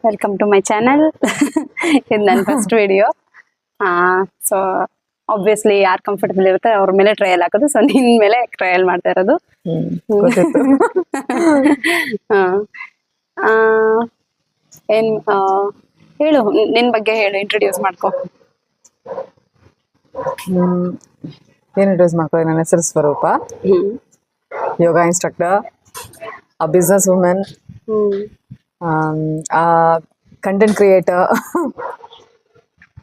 Welcome to my channel. ಇದು ನನ್ನ first video. So obviously ಯಾರು ಕಂಫರ್ಟಬಲ್ ಇರುತ್ತೆ ಅವ್ರ ಮೇಲೆ ಟ್ರಯಲ್ ಹಾಕೋದು. ಸೊ ನಿನ್ ಮೇಲೆ ಟ್ರಯಲ್ ಮಾಡ್ತಾ ಇರೋದು. ಏನ್ ಹೇಳು, ನಿನ್ ಬಗ್ಗೆ ಹೇಳು, ಇಂಟ್ರೊಡ್ಯೂಸ್ ಮಾಡ್ಕೊ. ಏನ್ ಇಂಟ್ರೊಡ್ಯೂಸ್ ಮಾಡ್ಕೊ? ನನ್ನ ಹೆಸರು Swaroopa, yoga instructor, a business woman, content creator.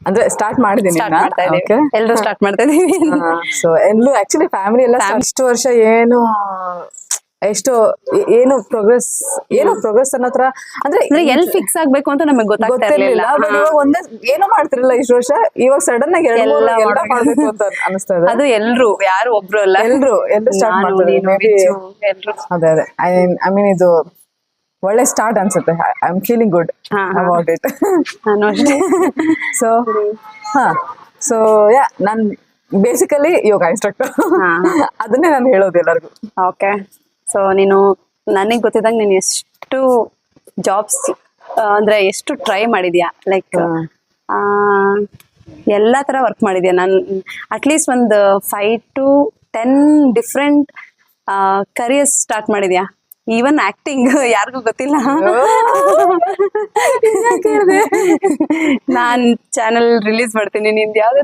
ಅಂದ್ರೆ ಸ್ಟಾರ್ಟ್ ಮಾಡಿದೀನಿ, ಎಲ್ಲರೂ ಸ್ಟಾರ್ಟ್ ಮಾಡ್ತಾ ಇದೀವಿ. ಸೊ ಎಲ್ಲೂ ಆಕ್ಚುಲಿ ಫ್ಯಾಮಿಲಿ ಎಲ್ಲ ಇಷ್ಟು ವರ್ಷ ಏನು ಪ್ರೋಗ್ರೆಸ್ ಅನ್ನೋ ತರ ಅಂದ್ರೆ ಎಲ್ಲಿ ಫಿಕ್ಸ್ ಆಗ್ಬೇಕು ಅಂತ ನಮಗೆ ಗೊತ್ತಿರ್ಲಿಲ್ಲ. ಬಟ್ ಇವಾಗ ಒಂದೇ ಏನೋ ಮಾಡ್ತಿರಲಿಲ್ಲ ಇಷ್ಟು ವರ್ಷ, ಇವಾಗ ಸಡನ್ ಆಗಿ ಎಲ್ಲ ಮಾಡ್ಬೇಕು ಅಂತ ಅನಿಸ್ತಾ ಇದೆ. ಅದು ಎಲ್ರು, ಯಾರು ಒಬ್ರು ಅಲ್ಲ, ಎಲ್ರು ಸ್ಟಾರ್ಟ್ ಮಾಡ್ತಾರೆ. ಅದೇ ಐ ಮೀನ್ ಇದು ಒಳ್ಳೆ ಸ್ಟಾರ್ಟ್ ಅನ್ಸುತ್ತೆ. I am feeling good about it. So yeah, non basically yoga instructor, ಅದನ್ನೇ ನಾನು ಹೇಳೋದು ಎಲ್ಲರಿಗೂ. ಓಕೆ. ಸೊ ನೀನು ನನಗೆ ಗೊತ್ತಿದ್ದಂಗೆ ನೀನು ಎಷ್ಟು ಜಾಬ್ಸ್ ಅಂದ್ರೆ ಎಷ್ಟು ಟ್ರೈ ಮಾಡಿದ್ಯಾ? ಲೈಕ್ ಎಲ್ಲ ತರ ವರ್ಕ್ ಮಾಡಿದ್ಯಾ. ನಾನು ಅಟ್ಲೀಸ್ಟ್ ಒಂದು 5 to 10 ಡಿಫ್ರೆಂಟ್ ಕರಿಯರ್ಸ್ ಸ್ಟಾರ್ಟ್ ಮಾಡಿದ್ಯಾ. ಈವನ್ ಆಕ್ಟಿಂಗ್ ಯಾರಿಗೂ ಗೊತ್ತಿಲ್ಲ. ನಾನ್ ಚಾನಲ್ ರಿಲೀಸ್ ಮಾಡ್ತೀನಿ. ನಿಂದು ಯಾವ್ದು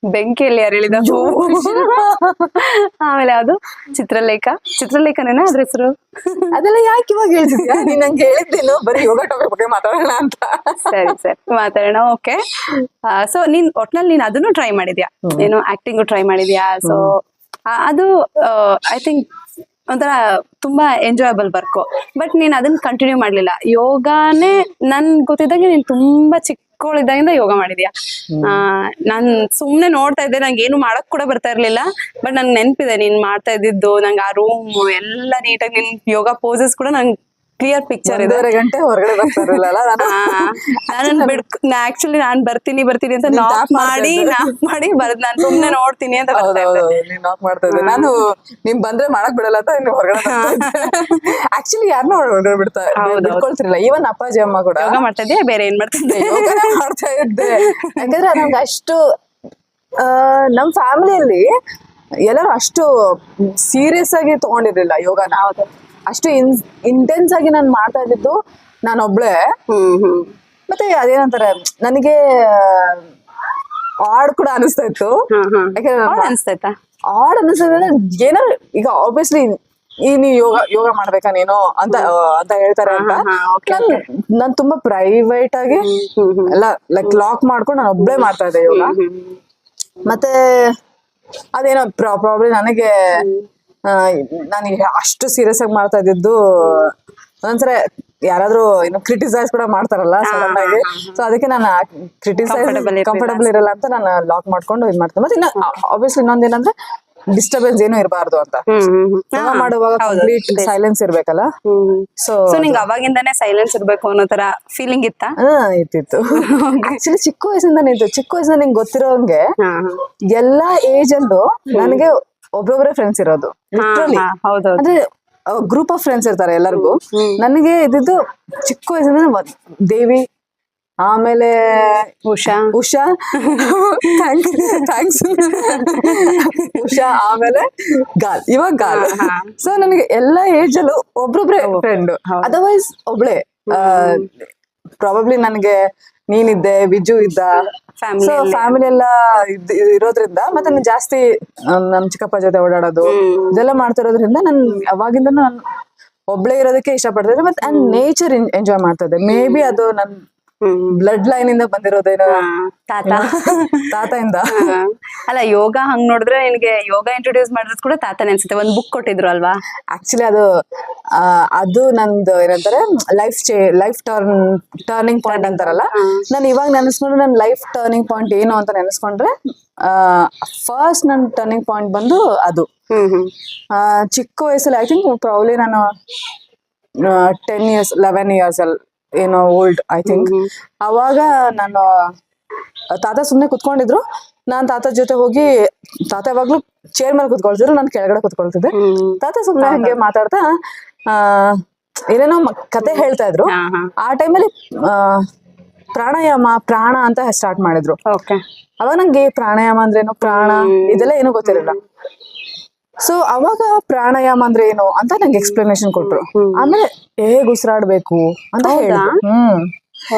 ಬೆಂಕಿಯಲ್ಲಿ ಯಾರು ಹೇಳಿದ? ಆಮೇಲೆ ಯಾವ್ದು ಚಿತ್ರಲೇಖನೇನ ಅದ್ರ ಹೆಸರು? ಅದೆಲ್ಲ ಯಾಕೆ ಇವಾಗ ಹೇಳ್ತಿದ್ಯಾ? ನೀನ್ ನಂಗೆ ಹೇಳಿದ್ದೇನು ಬರೀ ಯೋಗ ಟಾಪಿಕ್ ಬಗ್ಗೆ ಮಾತಾಡೋಣ ಅಂತ. ಸರಿ ಮಾತಾಡೋಣ. ಓಕೆ. ಸೊ ನೀನ್ ಒಟ್ನಲ್ಲಿ ನೀನ್ ಅದನ್ನು ಟ್ರೈ ಮಾಡಿದ್ಯಾ, ಏನು ಆಕ್ಟಿಂಗು ಟ್ರೈ ಮಾಡಿದ್ಯಾ. ಸೊ ಅದು ಐ ಥಿಂಕ್ ಒಂಥರ ತುಂಬಾ ಎಂಜಾಯಬಲ್ ವರ್ಕು. ಬಟ್ ನೀನ್ ಅದನ್ನ ಕಂಟಿನ್ಯೂ ಮಾಡ್ಲಿಲ್ಲ. ಯೋಗಾನೇ ನನ್ ಗೊತ್ತಿದ್ದಂಗೆ ನೀನ್ ತುಂಬಾ ಚಿಕ್ಕವಳಿದ್ದಾಗಿಂದ ಯೋಗ ಮಾಡಿದ್ಯಾ. ನಾನ್ ಸುಮ್ನೆ ನೋಡ್ತಾ ಇದ್ದೆ, ನಂಗೆ ಏನು ಮಾಡಕ್ ಕೂಡ ಬರ್ತಾ ಇರ್ಲಿಲ್ಲ. ಬಟ್ ನಂಗೆ ನೆನ್ಪಿದೆ ನೀನ್ ಮಾಡ್ತಾ ಇದ್ದಿದ್ದು. ನಂಗೆ ಆ ರೂಮ್ ಎಲ್ಲ ನೀಟಾಗಿ ನಿನ್ ಯೋಗ ಪೋಸಸ್ ಕೂಡ ನಂಗೆ ಕ್ಲಿಯರ್ ಪಿಕ್ಚರ್ ಇದೆ. 2.5 ಗಂಟೆ ಹೊರಗಡೆ ಬರ್ತಾ ಇರಲಿಲ್ಲ. ಆಕ್ಚುಲಿ ನಾನ್ ಬರ್ತೀನಿ ಅಂತ ನಾಕ್ ಮಾಡಿ ಬರದ್. ನಾನು ಸುಮ್ನೆ ನೋಡ್ತೀನಿ ಅಂತ ನಾಕ್ ಮಾಡ್ತಾ ಇದ್ದೆ. ನಾನು ನಿಮ್ ಬಂದ್ರೆ ಮಾಡಕ್ ಬಿಡಲ್ಲ ಅಂತ ಇನ್ನು ಹೊರಗಡೆ ಆಕ್ಚುಲಿ ಯಾರನ್ನೂ ಹೊರಗಡೆ ಬಿಡ್ಕೊಳ್ತಿರ್ಲಿಲ್ಲ. ಈವನ್ ಅಪ್ಪಾಜಿ ಅಮ್ಮ ಕೂಡ ಯೋಗ ಮಾಡ್ತಾ ಇದ್ದೆ. ಬೇರೆ ಏನ್ ಮಾಡ್ತಿದ್ದೆ? ಯೋಗನೇ ಮಾಡ್ತಾ ಇದ್ದೆ. ಯಾಕಂದ್ರೆ ನಮ್ಗೆ ಅಷ್ಟು ನಮ್ ಫ್ಯಾಮಿಲಿಯಲ್ಲಿ ಎಲ್ಲರೂ ಅಷ್ಟು ಸೀರಿಯಸ್ ಆಗಿ ತಗೊಂಡಿರ್ಲಿಲ್ಲ ಯೋಗನ. ಅಷ್ಟು ಇಂಟೆನ್ಸ್ ಆಗಿ ನಾನು ಮಾಡ್ತಾ ಇದ್ದಿದ್ದು ನಾನು ಒಬ್ಳೆ. ಮತ್ತೆ ಅದೇನಂತಾರೆ, ನನಗೆ ಆಡ್ ಕೂಡ ಅನಿಸ್ತಾ ಇತ್ತು. ಆಡ್ ಅನಿಸ್ತದೆ ಏನೋ. ಈಗ ಆಬ್ವಿಯಸ್ಲಿ ನೀ ಯೋಗ ಮಾಡ್ಬೇಕಾ ನೀನು ಅಂತ ಹೇಳ್ತಾರೆ ಅಂತ ನಾನ್ ತುಂಬಾ ಪ್ರೈವೇಟ್ ಆಗಿ ಎಲ್ಲ ಲೈಕ್ ಲಾಕ್ ಮಾಡ್ಕೊಂಡು ನಾನು ಒಬ್ಳೆ ಮಾಡ್ತಾ ಇದ್ದೆ ಯೋಗ. ಮತ್ತೆ ಅದೇನೋ ಪ್ರಾಬ್ಲಮ್ ನನಗೆ ನಾನು ಅಷ್ಟು ಸೀರಿಯಸ್ ಆಗಿ ಮಾಡ್ತಾ ಇದ್ದಿದ್ದು ಒಂದ್ಸಲ ಯಾರಾದ್ರೂ ಏನೋ ಕ್ರಿಟಿಸೈಸ್ ಕೂಡ ಮಾಡ್ತಾರಲ್ಲ ಸಡನ್ ಆಗಿ. ಸೊ ಅದಕ್ಕೆ ನಾನು ಕಂಫರ್ಟಬಲ್ ಇರಲ್ಲ ಅಂತ ನಾನು ಲಾಕ್ ಮಾಡ್ಕೊಂಡು ಇದ್ ಮಾಡ್ತೇನೆ. ಮತ್ತೆ ಇನ್ನ ಆಬ್ವಿಯಸ್ಲಿ ಇನ್ನೊಂದೇನಂದ್ರೆ ಡಿಸ್ಟರ್ಬೆನ್ಸ್ ಏನು ಇರಬಾರ್ದು ಅಂತ. ಮಾಡುವಾಗ ಕಂಪ್ಲೀಟ್ ಸೈಲೆನ್ಸ್ ಇರ್ಬೇಕಲ್ಲ. ಸೊ ನಿಂಗೆ ಅವಾಗಿಂದಾನೇ ಸೈಲೆನ್ಸ್ ಇರ್ಬೇಕು ಅನ್ನೋ ತರ ಫೀಲಿಂಗ್ ಇತ್ತಾ? ಇತ್ತಿತ್ತು. ಆಕ್ಚುಲಿ ಚಿಕ್ಕ ವಯಸ್ಸಿಂದ ನಿಂಗೆ ಗೊತ್ತಿರೋಂಗೆ ಎಲ್ಲಾ ಏಜ್ ಅಲ್ಲೂ ನನಗೆ ಒಬ್ಬೊಬ್ಬರೇ ಫ್ರೆಂಡ್ಸ್ ಇರೋದು. ಲಿಟ್ರಲಿ ಅಂದ್ರೆ ಗ್ರೂಪ್ ಆಫ್ ಫ್ರೆಂಡ್ಸ್ ಇರ್ತಾರೆ ಎಲ್ಲರಿಗೂ. ನನಗೆ ಇದ್ದಿದ್ದು ಚಿಕ್ಕ ವಯಸ್ಸಿಂದ ದೇವಿ, ಆಮೇಲೆ ಉಷಾ ಥ್ಯಾಂಕ್ಸ್ ಉಷಾ, ಆಮೇಲೆ ಇವಾಗ ಗಾಲ್. ಸೊ ನನಗೆ ಎಲ್ಲಾ ಏಜ್ ಅಲ್ಲೂ ಒಬ್ರೊಬ್ರೆ ಫ್ರೆಂಡ್, ಅದರ್ವೈಸ್ ಒಬ್ಳೆ. ಪ್ರಾಬಬ್ಲಿ ನನಗೆ ನೀನಿದ್ದೆ, ವಿಜು ಇದ್ದ, ಸೊ ಫ್ಯಾಮಿಲಿ ಎಲ್ಲ ಇರೋದ್ರಿಂದ ಮತ್ತೆ ನಾನು ಜಾಸ್ತಿ ನಮ್ ಚಿಕ್ಕಪ್ಪ ಜೊತೆ ಓಡಾಡೋದು ಇದೆಲ್ಲ ಮಾಡ್ತಿರೋದ್ರಿಂದ ನಾನು ಅವಾಗಿಂದನೂ ನಾನು ಒಬ್ಳೆ ಇರೋದಕ್ಕೆ ಇಷ್ಟಪಡ್ತಿದ್ದೆ. ಮತ್ತೆ ನೇಚರ್ ಎಂಜಾಯ್ ಮಾಡ್ತಾ ಇದ್ದೆ. ಮೇ ಬಿ ಅದು ನನ್ ಬ್ಲಡ್ ಲೈನ್ ಇಂದ ಬಂದಿರೋದೇನೋ, ತಾತಯಿಂದ. ಅಲ್ಲ, ಯೋಗ ಹಂಗ್ ನೋಡಿದ್ರೆ ನಿನ್ಗೆ ಯೋಗ ಇಂಟ್ರೊಡ್ಯೂಸ್ ಮಾಡಿರೋದು ಕೂಡ ತಾತನೇ ಅನ್ಸುತ್ತೆ. ಒಂದ್ ಬುಕ್ ಕೊಟ್ಟಿದ್ರು ಅಲ್ವಾ? ಆಕ್ಚುಲಿ ಅದು ನಂದು ಏನಂತಾರೆ ಲೈಫ್ ಟರ್ನಿಂಗ್ ಪಾಯಿಂಟ್ ಅಂತಾರಲ್ಲ. ನಾನು ಇವಾಗ ನೆನೆಸ್ಕೊಂಡ್ರೆ ನನ್ನ ಲೈಫ್ ಟರ್ನಿಂಗ್ ಪಾಯಿಂಟ್ ಏನು ಅಂತ ನೆನೆಸ್ಕೊಂಡ್ರೆ ಫಸ್ಟ್ ನನ್ನ ಟರ್ನಿಂಗ್ ಪಾಯಿಂಟ್ ಬಂದು ಅದು ಚಿಕ್ಕ ವಯಸ್ಸಲ್ಲಿ. ಐ ಥಿಂಕ್ ಪ್ರಾಬ್ಲಿ ನಾನು 10 years 11 years ಅಲ್ಲಿ ಏನೋ ಓಲ್ಡ್ ಐ ಥಿಂಕ್. ಅವಾಗ ನಾನು ತಾತ ಸುಮ್ನೆ ಕುತ್ಕೊಂಡಿದ್ರು. ನಾನ್ ತಾತ ಜೊತೆ ಹೋಗಿ, ತಾತ ಯಾವಾಗ್ಲೂ ಚೇರ್ ಮೇಲೆ ಕುತ್ಕೊಳ್ತಿದ್ರು, ನಾನು ಕೆಳಗಡೆ ಕುತ್ಕೊಳ್ತಿದ್ದೆ. ತಾತ ಸುಮ್ನೆ ಹಂಗೆ ಮಾತಾಡ್ತಾ ಏನೇನೋ ಕತೆ ಹೇಳ್ತಾ ಇದ್ರು. ಹಾ ಹಾ ಆ ಟೈಮಲ್ಲಿ ಪ್ರಾಣಾಯಾಮ ಪ್ರಾಣ ಅಂತ ಸ್ಟಾರ್ಟ್ ಮಾಡಿದ್ರು. ಓಕೆ. ಅವಾಗ ನಂಗೆ ಪ್ರಾಣಾಯಾಮ ಅಂದ್ರೇನು, ಪ್ರಾಣ ಇದೆಲ್ಲ ಏನೂ ಗೊತ್ತಿರಲಿಲ್ಲ. ಸೊ ಅವಾಗ ಪ್ರಾಣಾಯಾಮ ಅಂದ್ರೆ ಏನು ಅಂತ ನಂಗೆ ಎಕ್ಸ್ಪ್ಲನೇಷನ್ ಕೊಟ್ರು. ಆಮೇಲೆ ಹೇಗ್ ಉಸಿರಾಡ್ಬೇಕು ಅಂತ ಹೇಳಿದ್ರು.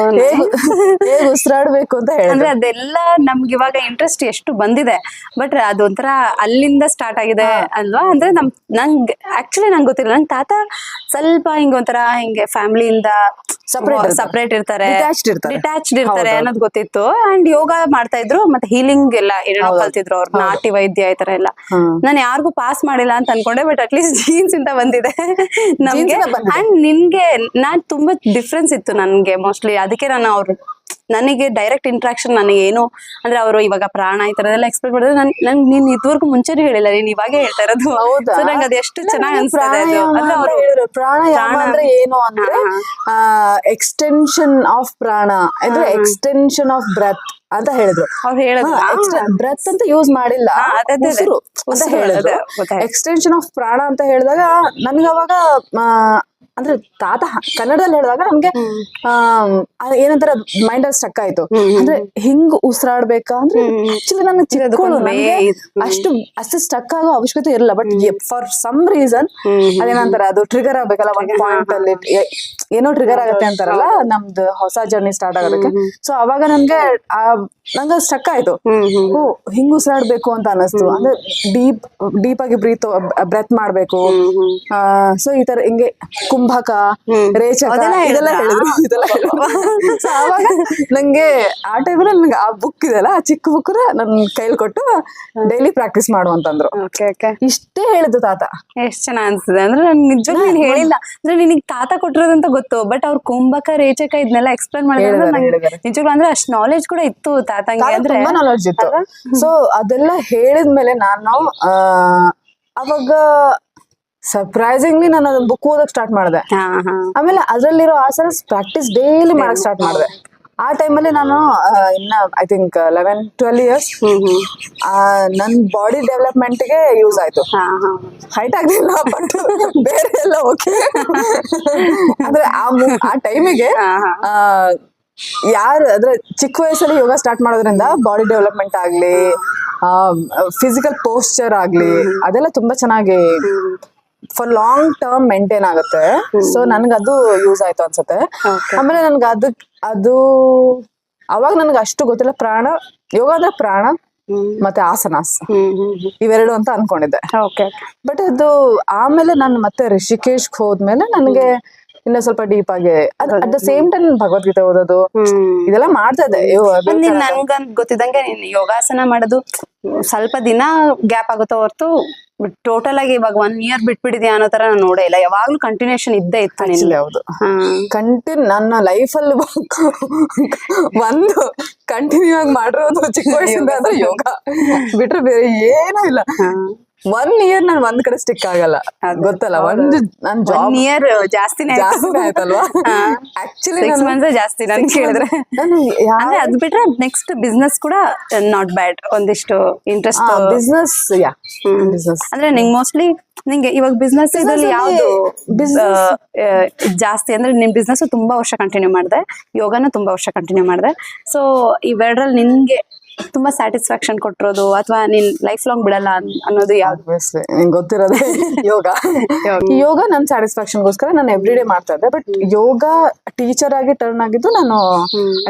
ಹೇಗ್ ಉಸಿರಾಡ್ಬೇಕು ಅಂತ ಹೇಳಿದ್ರು. ಅಂದ್ರೆ ಅದೆಲ್ಲ ನಮ್ಗೆ ಇವಾಗ ಇಂಟ್ರೆಸ್ಟ್ ಎಷ್ಟು ಬಂದಿದೆ, ಬಟ್ ಅದೊಂಥರ ಅಲ್ಲಿಂದ ಸ್ಟಾರ್ಟ್ ಆಗಿದೆ ಅಲ್ವಾ. ಅಂದ್ರೆ ನಂಗೆ ಆಕ್ಚುಲಿ ನಂಗೆ ಗೊತ್ತಿಲ್ಲ, ನಂಗೆ ತಾತ ಸ್ವಲ್ಪ ಹಿಂಗ ಒಂಥರ ಹಿಂಗೆ ಫ್ಯಾಮಿಲಿಯಿಂದ ಸಪರೇಟ್ ಇರ್ತಾರೆ, ಡಿಟ್ಯಾಚ್ಡ್ ಇರ್ತಾರೆ ಅನ್ನೋದು ಗೊತ್ತಿತ್ತು. ಅಂಡ್ ಯೋಗ ಮಾಡ್ತಾ ಇದ್ರು, ಮತ್ತೆ ಹೀಲಿಂಗ್ ಎಲ್ಲ ಏನೋ ಕಲ್ತಿದ್ರು ಅವ್ರು, ನಾಟಿ ವೈದ್ಯ ಈ ತರ ಎಲ್ಲ. ನಾನು ಯಾರಿಗೂ ಪಾಸ್ ಮಾಡಿಲ್ಲ ಅಂತ ಅನ್ಕೊಂಡೆ, ಬಟ್ ಅಟ್ಲೀಸ್ಟ್ ಜೀನ್ಸ್ ಇಂದ ಬಂದಿದೆ ನಮ್ಗೆ. ಅಂಡ್ ನಿನ್ಗೆ ನಾನ್ ತುಂಬಾ ಡಿಫ್ರೆನ್ಸ್ ಇತ್ತು ನನ್ಗೆ ಮೋಸ್ಟ್ಲಿ, ಅದಕ್ಕೆ ನಾನು ಅವ್ರು ನನಗೆ ಡೈರೆಕ್ಟ್ ಇಂಟ್ರಾಕ್ಷನ್ ನನಗೆ ಏನು ಅಂದ್ರೆ ಅವರು ಇವಾಗ ಪ್ರಾಣ ಈ ತರ ಎಲ್ಲ ಎಕ್ಸ್ಪ್ಲೇನ್ ಮಾಡಿದ್ರೆ ನಂಗೆ ನೀನ್ ಇದುವರೆಗೂ ಮುಂಚೆನೂ ಹೇಳಿಲ್ಲ, ನೀನ್ ಇವಾಗೆ ಹೇಳ್ತಾ ಇರೋದು. ಸೊ ನಂಗೆ ಅದು ಎಷ್ಟು ಚೆನ್ನಾಗಿ ಅನ್ಸ್ತದೆ ಅದು. ಅಂದ್ರೆ ಅವರು ಪ್ರಾಣಾಯಾಮ ಅಂದ್ರೆ ಏನು ಅಂದ್ರೆ ಎಕ್ಸ್ಟೆನ್ಷನ್ ಆಫ್ ಪ್ರಾಣ ಅಂದ್ರೆ ಎಕ್ಸ್ಟೆನ್ಷನ್ ಆಫ್ ಬ್ರೆತ್ ಅಂತ ಹೇಳಿದ್ರು. ಅವ್ರು ಹೇಳಿದ್ರು ಬ್ರೆತ್ ಅಂತ ಯೂಸ್ ಮಾಡಿಲ್ಲ, ಉಸಿರು ಅಂತ ಹೇಳಿದ್ರು. ಎಕ್ಸ್ಟೆನ್ಷನ್ ಆಫ್ ಪ್ರಾಣ ಅಂತ ಹೇಳಿದಾಗ ನನ್ಗೆ ಅವಾಗ ಅಂದ್ರೆ ತಾತ ಕನ್ನಡದಲ್ಲಿ ಹೇಳಿದಾಗ ನಮ್ಗೆ ಏನಂತಾರೆ ಮೈಂಡ್ ಅಲ್ಲಿ ಸ್ಟಕ್ ಆಯ್ತು. ಅಂದ್ರೆ ಹಿಂಗ್ ಉಸಿರಾಡ್ಬೇಕಾ ಅಂದ್ರೆ ಆಕ್ಚುಲಿ ನನಗೆ ಚಿಕ್ಕಳು ಅಷ್ಟು ಸ್ಟಕ್ ಆಗೋ ಅವಶ್ಯಕತೆ ಇರಲ್ಲ. ಬಟ್ ಫಾರ್ ಸಮ್ ರೀಸನ್ ಅದೇನಂತಾರೆ ಅದು ಟ್ರಿಗರ್ ಆಗ್ಬೇಕಲ್ಲ, ಒಂದ್ ಪಾಯಿಂಟ್ ಅಲ್ಲಿ ಏನೋ ಟ್ರಿಗರ್ ಆಗತ್ತೆ ಅಂತಾರಲ್ಲ ನಮ್ದು ಹೊಸ ಜರ್ನಿ ಸ್ಟಾರ್ಟ್ ಆಗೋದಕ್ಕೆ. ಸೊ ಅವಾಗ ನಂಗೆ ಸ್ಟಕ್ ಆಯ್ತು. ಓ ಹಿಂಗ್ ಉಸಿರಾಡ್ಬೇಕು ಅಂತ ಅನಿಸ್ತು. ಅಂದ್ರೆ ಡೀಪ್ ಆಗಿ ಬ್ರೆತ್ ಮಾಡ್ಬೇಕು. ಸೊ ಈ ತರ ಹಿಂಗೆ ಕುಂಭಕ ರೇಚಕ ಇದೆಲ್ಲ ಹೇಳಿದ್ರು. ಸೊ ಅವಾಗ ನಂಗೆ ಆ ಟೈಮಲ್ಲಿ ನಂಗೆ ಆ ಬುಕ್ ಇದೆಲ್ಲ, ಆ ಚಿಕ್ಕ ಬುಕ್ ನನ್ ಕೈಲಿ ಕೊಟ್ಟು ಡೈಲಿ ಪ್ರಾಕ್ಟೀಸ್ ಮಾಡು ಅಂತಂದ್ರು. ಇಷ್ಟೇ ಹೇಳಿದ್ದು ತಾತ. ಎಷ್ಟ್ ಚೆನ್ನಾಗ್ ಅನ್ಸ್ತದೆ ಅಂದ್ರೆ ನನ್ ನಿಜವಾಗ್ಲೂ ನೀನ್ ಹೇಳಿಲ್ಲ ಅಂದ್ರೆ ನಿನಗ್ ತಾತ ಕೊಟ್ಟಿರೋದಂತ ಗೊತ್ತು, ಬಟ್ ಅವ್ರ ಕುಂಭಕ ರೇಚಕ ಇದನ್ನೆಲ್ಲ ಎಕ್ಸ್ಪ್ಲೇನ್ ಮಾಡಿದ್ರೆ ನಿಜವಾಗ್ಲೂ ಅಂದ್ರೆ ಅಷ್ಟ್ ನಾಲೆಜ್ ಕೂಡ ಇತ್ತು ತಾತಂಗೆ. ಅಂದ್ರೆ ತುಂಬಾ ನಾಲೆಡ್ಜ್ ಇತ್ತು. ಸೊ ಅದೆಲ್ಲ ಹೇಳಿದ್ಮೇಲೆ ನಾನು ಅವಾಗ ಸರ್ಪ್ರೈಸಿಂಗ್ಲಿ ನಾನು ಅದನ್ನ ಬುಕ್ ಓದಕ್ ಸ್ಟಾರ್ಟ್ ಮಾಡಿದೆ. ಆಮೇಲೆ ಅದ್ರಲ್ಲಿರೋ ಆಸನ್ಸ್ ಪ್ರಾಕ್ಟೀಸ್ ಡೈಲಿ ಮಾಡಕ್ ಸ್ಟಾರ್ಟ್ ಮಾಡಿದೆ. ಆ ಟೈಮಲ್ಲಿ ನಾನು ಇನ್ನ ಐ ಥಿಂಕ್ 11-12 years ನನ್ ಬಾಡಿ ಡೆವಲಪ್ಮೆಂಟ್ ಗೆ ಯೂಸ್ ಆಯ್ತು. ಹೈಟ್ ಆಗ್ಲಿಲ್ಲ, ಬಟ್ ಬೇರೆ ಎಲ್ಲ ಓಕೆ. ಅಂದ್ರೆ ಆ ಟೈಮಿಗೆ ಅಂದ್ರೆ ಚಿಕ್ಕ ವಯಸ್ಸಲ್ಲಿ ಯೋಗ ಸ್ಟಾರ್ಟ್ ಮಾಡೋದ್ರಿಂದ ಬಾಡಿ ಡೆವಲಪ್ಮೆಂಟ್ ಆಗ್ಲಿ, ಫಿಸಿಕಲ್ ಪೋಸ್ಚರ್ ಆಗ್ಲಿ, ಅದೆಲ್ಲ ತುಂಬಾ ಚೆನ್ನಾಗಿ ಫಾರ್ ಲಾಂಗ್ ಟರ್ಮ್ ಮೇಂಟೈನ್ ಆಗುತ್ತೆ. ಸೊ ನನ್ಗೆ ಅದು ಯೂಸ್ ಆಯ್ತು ಅನ್ಸುತ್ತೆ. ಆಮೇಲೆ ನನ್ಗೆ ಅದು ಅವಾಗ ನನ್ಗೆ ಅಷ್ಟು ಗೊತ್ತಿಲ್ಲ. ಯೋಗ ಅಂದ್ರೆ ಪ್ರಾಣ ಮತ್ತೆ ಆಸನಾಸ್ ಇವೆರಡು ಅಂತ ಅನ್ಕೊಂಡಿದ್ದೆ. ಬಟ್ ಅದು ಆಮೇಲೆ ನಾನು ಮತ್ತೆ ರಿಷಿಕೇಶ್ಗೆ ಹೋದ್ಮೇಲೆ ನನ್ಗೆ ಇನ್ನ ಸ್ವಲ್ಪ ಡೀಪ್ ಆಗಿ ಅಟ್ ದ ಸೇಮ್ ಟೈಮ್ ಭಗವದ್ಗೀತೆ ಓದೋದು ಇದೆಲ್ಲ ಮಾಡ್ತಾ ಇದ್ದೆ. ನನ್ಗ ಗೊತ್ತಿದ್ದಂಗೆ ಯೋಗಾಸನ ಮಾಡೋದು ಸ್ವಲ್ಪ ದಿನ ಗ್ಯಾಪ್ ಆಗುತ್ತೋ ಹೊರತು ಟೋಟಲ್ ಆಗಿ ಇವಾಗ 1 year ಬಿಟ್ಬಿಟ್ಟಿದ್ಯಾ ಅನ್ನೋ ತರ ನಾನು ನೋಡೇ ಇಲ್ಲ. ಯಾವಾಗ್ಲೂ ಕಂಟಿನ್ಯೂಷನ್ ಇದ್ದೇ ಇತ್ತು. ಹೌದು, ನನ್ನ ಲೈಫ್ ಅಲ್ಲಿ ಒಂದು ಕಂಟಿನ್ಯೂ ಆಗಿ ಮಾಡಿರೋದು ಚಿಕ್ಕ ವಯಸ್ಸಿಂದ ಅಂದ್ರೆ ಯೋಗ ಬಿಟ್ರೆ ಬೇರೆ ಏನೂ ಇಲ್ಲ. 1 year ನಾನು ಒಂದ್ ಕಡೆ ಸ್ಟಿಕ್ ಆಗಲ್ಲ, ಗೊತ್ತಲ್ಲ. ನನ್ ಜಾಬ್ 1 year ಜಾಸ್ತಿನೇ ಆಯ್ತಲ್ವಾ. ಆಕ್ಚುಲಿ 6 months ಜಾಸ್ತಿ ನನ್ ಕೇಳಿದ್ರೆ. ಅಂದ್ರೆ ಅದ್ ಬಿಟ್ರೆ ನೆಕ್ಸ್ಟ್ ಬಿಸ್ನೆಸ್ ಕೂಡ ನಾಟ್ ಬ್ಯಾಡ್, ಒಂದಿಷ್ಟು ಇಂಟ್ರೆಸ್ಟ್ ಬಿಸ್ನೆಸ್. ಅಂದ್ರೆ ನಿಂಗ್ ಮೋಸ್ಟ್ಲಿ ನಿಂಗೆ ಇವಾಗ ಬಿಸ್ನೆಸ್ ಇದ್ರಲ್ಲಿ ಯಾವ್ದು ಜಾಸ್ತಿ ಅಂದ್ರೆ ನಿನ್ ಬಿಸ್ನೆಸ್ ತುಂಬಾ ವರ್ಷ ಕಂಟಿನ್ಯೂ ಮಾಡಿದೆ, ಯೋಗನ ತುಂಬಾ ವರ್ಷ ಕಂಟಿನ್ಯೂ ಮಾಡಿದೆ. ಸೊ ಇವೆರಡ್ರಲ್ಲಿ ನಿನ್ಗೆ ತುಂಬಾ ಸ್ಯಾಟಿಸ್ಫ್ಯಾಕ್ಷನ್ ಕೊಟ್ಟಿರೋದು ಅಥವಾ ನೀನ್ ಲೈಫ್ ಲಾಂಗ್ ಬಿಡಲ್ಲ ಅನ್ನೋದು ಯಾವ್ದು? ಗೊತ್ತಿರೋದು ಯೋಗ ನನ್ ಸ್ಯಾಟಿಸ್ಫ್ಯಾಕ್ಷನ್ಗೋಸ್ಕರ ನಾನು ಎವ್ರಿ ಡೇ ಮಾಡ್ತಾ ಇದ್ದೆ. ಬಟ್ ಯೋಗ ಟೀಚರ್ ಆಗಿ ಟರ್ನ್ ಆಗಿದ್ದು ನಾನು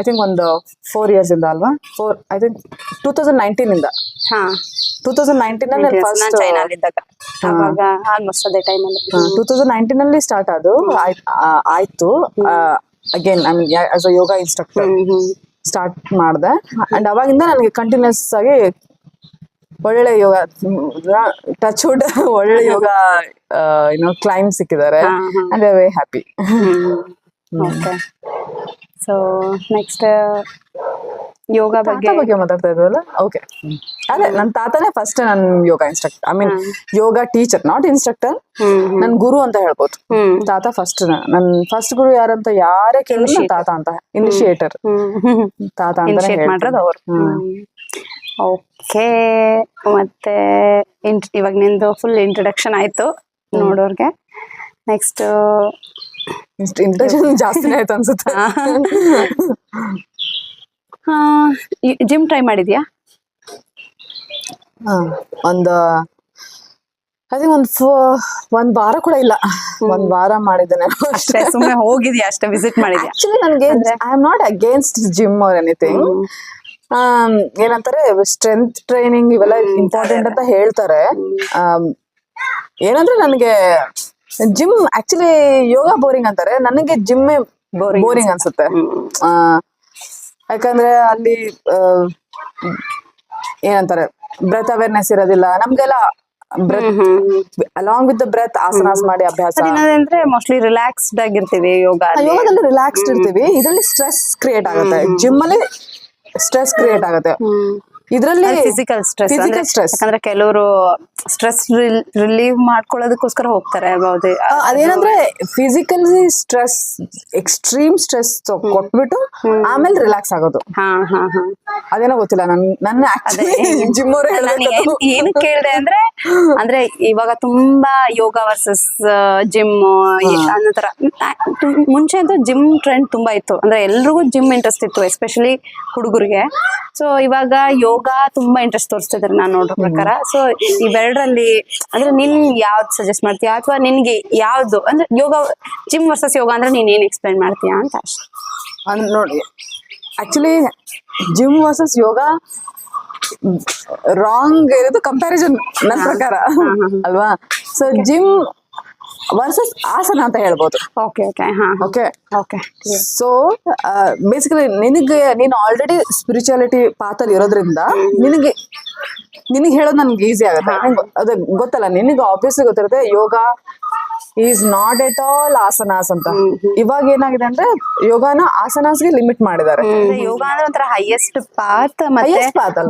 ಐ ಥಿಂಕ್ ಒಂದು 4 years ಇಂದ ಅಲ್ವಾ, ಐ ಥಿಂಕ್ 2019 ಇಂದ. 2019 ಫಸ್ಟ್ ಚೈನಾಲ್ ಇದ್ದಾಗ, ಅವಾಗ ಆಲ್ಮೋಸ್ಟ್ ಅದೇ ಟೈಮಲ್ಲಿ 2019 ಅಲ್ಲಿ ಸ್ಟಾರ್ಟ್ ಆಯ್ತು. Again I mean as a yoga instructor start ಮಾಡಿದೆ. ಅಂಡ್ ಅವಾಗಿಂದ ನನಗೆ ಕಂಟಿನ್ಯೂಸ್ ಆಗಿ ಒಳ್ಳೆ ಯೋಗ ಟಚ್ ವುಡ್ ಒಳ್ಳೆ ಯೋಗ ಕ್ಲೈಂಟ್ ಸಿಕ್ಕಿದ್ದಾರೆ. And I very happy. So next yoga ಬಗ್ಗೆ ಮಾತಾಡ್ತಾ ಇದ್ವಲ್ಲ. ಓಕೆ, ಅದೇ ನನ್ನ ತಾತನೇ ಫಸ್ಟ್ ನನ್ yoga instructor, I mean yoga teacher, not instructor, ನನ್ ಗುರು ಅಂತ ಹೇಳ್ಬೋದು. ತಾತ ಫಸ್ಟ್. ನನ್ ಫಸ್ಟ್ ಗುರು ಯಾರಂತ ಯಾರೇ ಕೇಳಿದ್ರು ತಾತ ಅಂತ, ಇನಿಷಿಯೇಟರ್ ತಾತ ಅಂತ ಮಾಡಿರೋದು ಅವ್ರು. ಓಕೆ, ಮತ್ತೆ ಇವಾಗ ನಿಂದು ಫುಲ್ ಇಂಟ್ರೊಡಕ್ಷನ್ ಆಯ್ತು ನೋಡೋರ್ಗೆ. ನೆಕ್ಸ್ಟ್ ಇಂಟ್ರೆಸ್ಟ್ ಜಾಸ್ತಿನೇ ಆಯ್ತು ಅನ್ಸುತ್ತೆ. ಜಿಮ್ ಟ್ರೈ ಮಾಡಿದ್ಯಾ? ಒಂದು ಅದೇ ಒಂದ್ ವಾರ ಕೂಡ ಇಲ್ಲ, ಒಂದ್ ವಾರ ಮಾಡಿದ್ದೇನೆ ಅಷ್ಟೇ, ಸುಮ್ಮನೆ ಹೋಗಿದ್ಯಾ ಅಷ್ಟೇ, ವಿಸಿಟ್ ಮಾಡಿದ್ಯಾ? ಆಕ್ಚುಲಿ ನನಗೆ I am not against gym or anything. ಏನಂತಾರೆ ಸ್ಟ್ರೆಂತ್ ಟ್ರೈನಿಂಗ್ ಇವೆಲ್ಲ ಇಂಪಾರ್ಟೆಂಟ್ ಅಂತ ಹೇಳ್ತಾರೆ. ಏನಂದ್ರೆ ನನಗೆ ಜಿಮ್ ಆಕ್ಚುಲಿ ಯೋಗ ಬೋರಿಂಗ್ ಅಂತಾರೆ, ನನಗೆ ಜಿಮ್ ಬೋರಿಂಗ್ ಅನ್ಸುತ್ತೆ. ಯಾಕಂದ್ರೆ ಅಲ್ಲಿ ಏನಂತಾರೆ ಬ್ರೆತ್ ಅವೇರ್ನೆಸ್ ಇರೋದಿಲ್ಲ ನಮ್ಗೆಲ್ಲ. ಅಲಾಂಗ್ ವಿತ್ ದ ಬ್ರೆತ್ ಆಸನಾಸ್ ಮಾಡಿ ಅಭ್ಯಾಸ. ಅಂದ್ರೆ ಮೋಸ್ಟ್ಲಿ ರಿಲ್ಯಾಕ್ಸ್ಡ್ ಆಗಿರ್ತೀವಿ ಯೋಗದಲ್ಲಿ ರಿಲ್ಯಾಕ್ಸ್ಡ್ ಇರ್ತೀವಿ, ಇದರಲ್ಲಿ ಸ್ಟ್ರೆಸ್ ಕ್ರಿಯೇಟ್ ಆಗುತ್ತೆ. ಜಿಮ್ ಅಲ್ಲಿ ಸ್ಟ್ರೆಸ್ ಕ್ರಿಯೇಟ್ ಆಗುತ್ತೆ, ಇದರಲ್ಲಿ ಫಿಸಿಕಲ್ ಸ್ಟ್ರೆಸ್. ಯಾಕಂದ್ರೆ ಕೆಲವರು ಸ್ಟ್ರೆಸ್ ರಿಲೀವ್ ಮಾಡ್ಕೊಳ್ಳೋದಕ್ಕೋಸ್ಕರ ಹೋಗ್ತಾರೆ. ಅದೇನಂದ್ರೆ ಫಿಸಿಕಲಿ ಸ್ಟ್ರೆಸ್, ಎಕ್ಸ್ಟ್ರೀಮ್ ಸ್ಟ್ರೆಸ್ ಕೊಟ್ಬಿಟ್ಟು ಆಮೇಲೆ ರಿಲ್ಯಾಕ್ಸ್ ಆಗೋದು. ಅದೇನೋ ಗೊತ್ತಿಲ್ಲ ನನ್ನ ಜಿಮ್ ಅವರೇ ಏನು ಕೇಳಿದೆ ಅಂದ್ರೆ ಇವಾಗ ತುಂಬಾ ಯೋಗ ವರ್ಸಸ್ ಜಿಮ್ ಅನ್ನೋ ತರ. ಮುಂಚೆ ಅಂತೂ ಜಿಮ್ ಟ್ರೆಂಡ್ ತುಂಬಾ ಇತ್ತು, ಅಂದ್ರೆ ಎಲ್ರಿಗೂ ಜಿಮ್ ಇಂಟ್ರೆಸ್ಟ್ ಇತ್ತು, ಎಸ್ಪೆಷಲಿ ಹುಡುಗರಿಗೆ. ಸೊ ಇವಾಗ ಯೋಗ ತುಂಬಾ ಇಂಟ್ರೆಸ್ಟ್ ತೋರಿಸ್ತಿದ್ದಾರೆ ನಾನು ನೋಡೋ ಪ್ರಕಾರ. ಸೊ ಇವೆರಡರಲ್ಲಿ ಅಂದ್ರೆ ನೀನ್ ಯಾವ್ದು ಸಜೆಸ್ಟ್ ಮಾಡ್ತೀಯಾ, ಅಥವಾ ನಿನ್ಗೆ ಯಾವ್ದು ಅಂದ್ರೆ ಯೋಗ, ಜಿಮ್ ವರ್ಸಸ್ ಯೋಗ ಅಂದ್ರೆ ನೀನ್ ಏನ್ ಎಕ್ಸ್ಪ್ಲೈನ್ ಮಾಡ್ತೀಯಾ ಅಂತ ಅಷ್ಟೇ. ನೋಡಿ, ಆಕ್ಚುಲಿ ಜಿಮ್ ವರ್ಸಸ್ ಯೋಗ ರಾಂಗ್ ಇರೋದು ಕಂಪ್ಯಾರಿಸನ್ ನನ್ನ ಪ್ರಕಾರ ಅಲ್ವಾ. ಸೊ ಜಿಮ್ ವರ್ಸಸ್ ಆಸನ ಅಂತ ಹೇಳ್ಬೋದು. ಓಕೆ ಸೊ ಬೇಸಿಕಲಿ ನೀನು ಆಲ್ರೆಡಿ ಸ್ಪಿರಿಚುಯಾಲಿಟಿ ಪಾತಲ್ಲಿ ಇರೋದ್ರಿಂದ ನಿನಗೆ ಹೇಳೋದು ನನ್ಗೆ ಈಸಿ ಆಗುತ್ತೆ. ಅದೇ ಗೊತ್ತಲ್ಲ ನಿನಗೆ, ಆಬ್ವಿಯಸ್ಲಿ ಗೊತ್ತಿರುತ್ತೆ yoga is not at all asanas ಅಂತ. ಇವಾಗ ಏನಾಗಿದೆ ಅಂದ್ರೆ ಯೋಗನ ಆಸನಾಸ್ಗೆ ಲಿಮಿಟ್ ಮಾಡಿದ್ದಾರೆ. ಯೋಗ ಅಂದ್ರೆ ಒಂಥರ ಹೈಯೆಸ್ಟ್ ಪಾತ್, ಮತ್ತೆ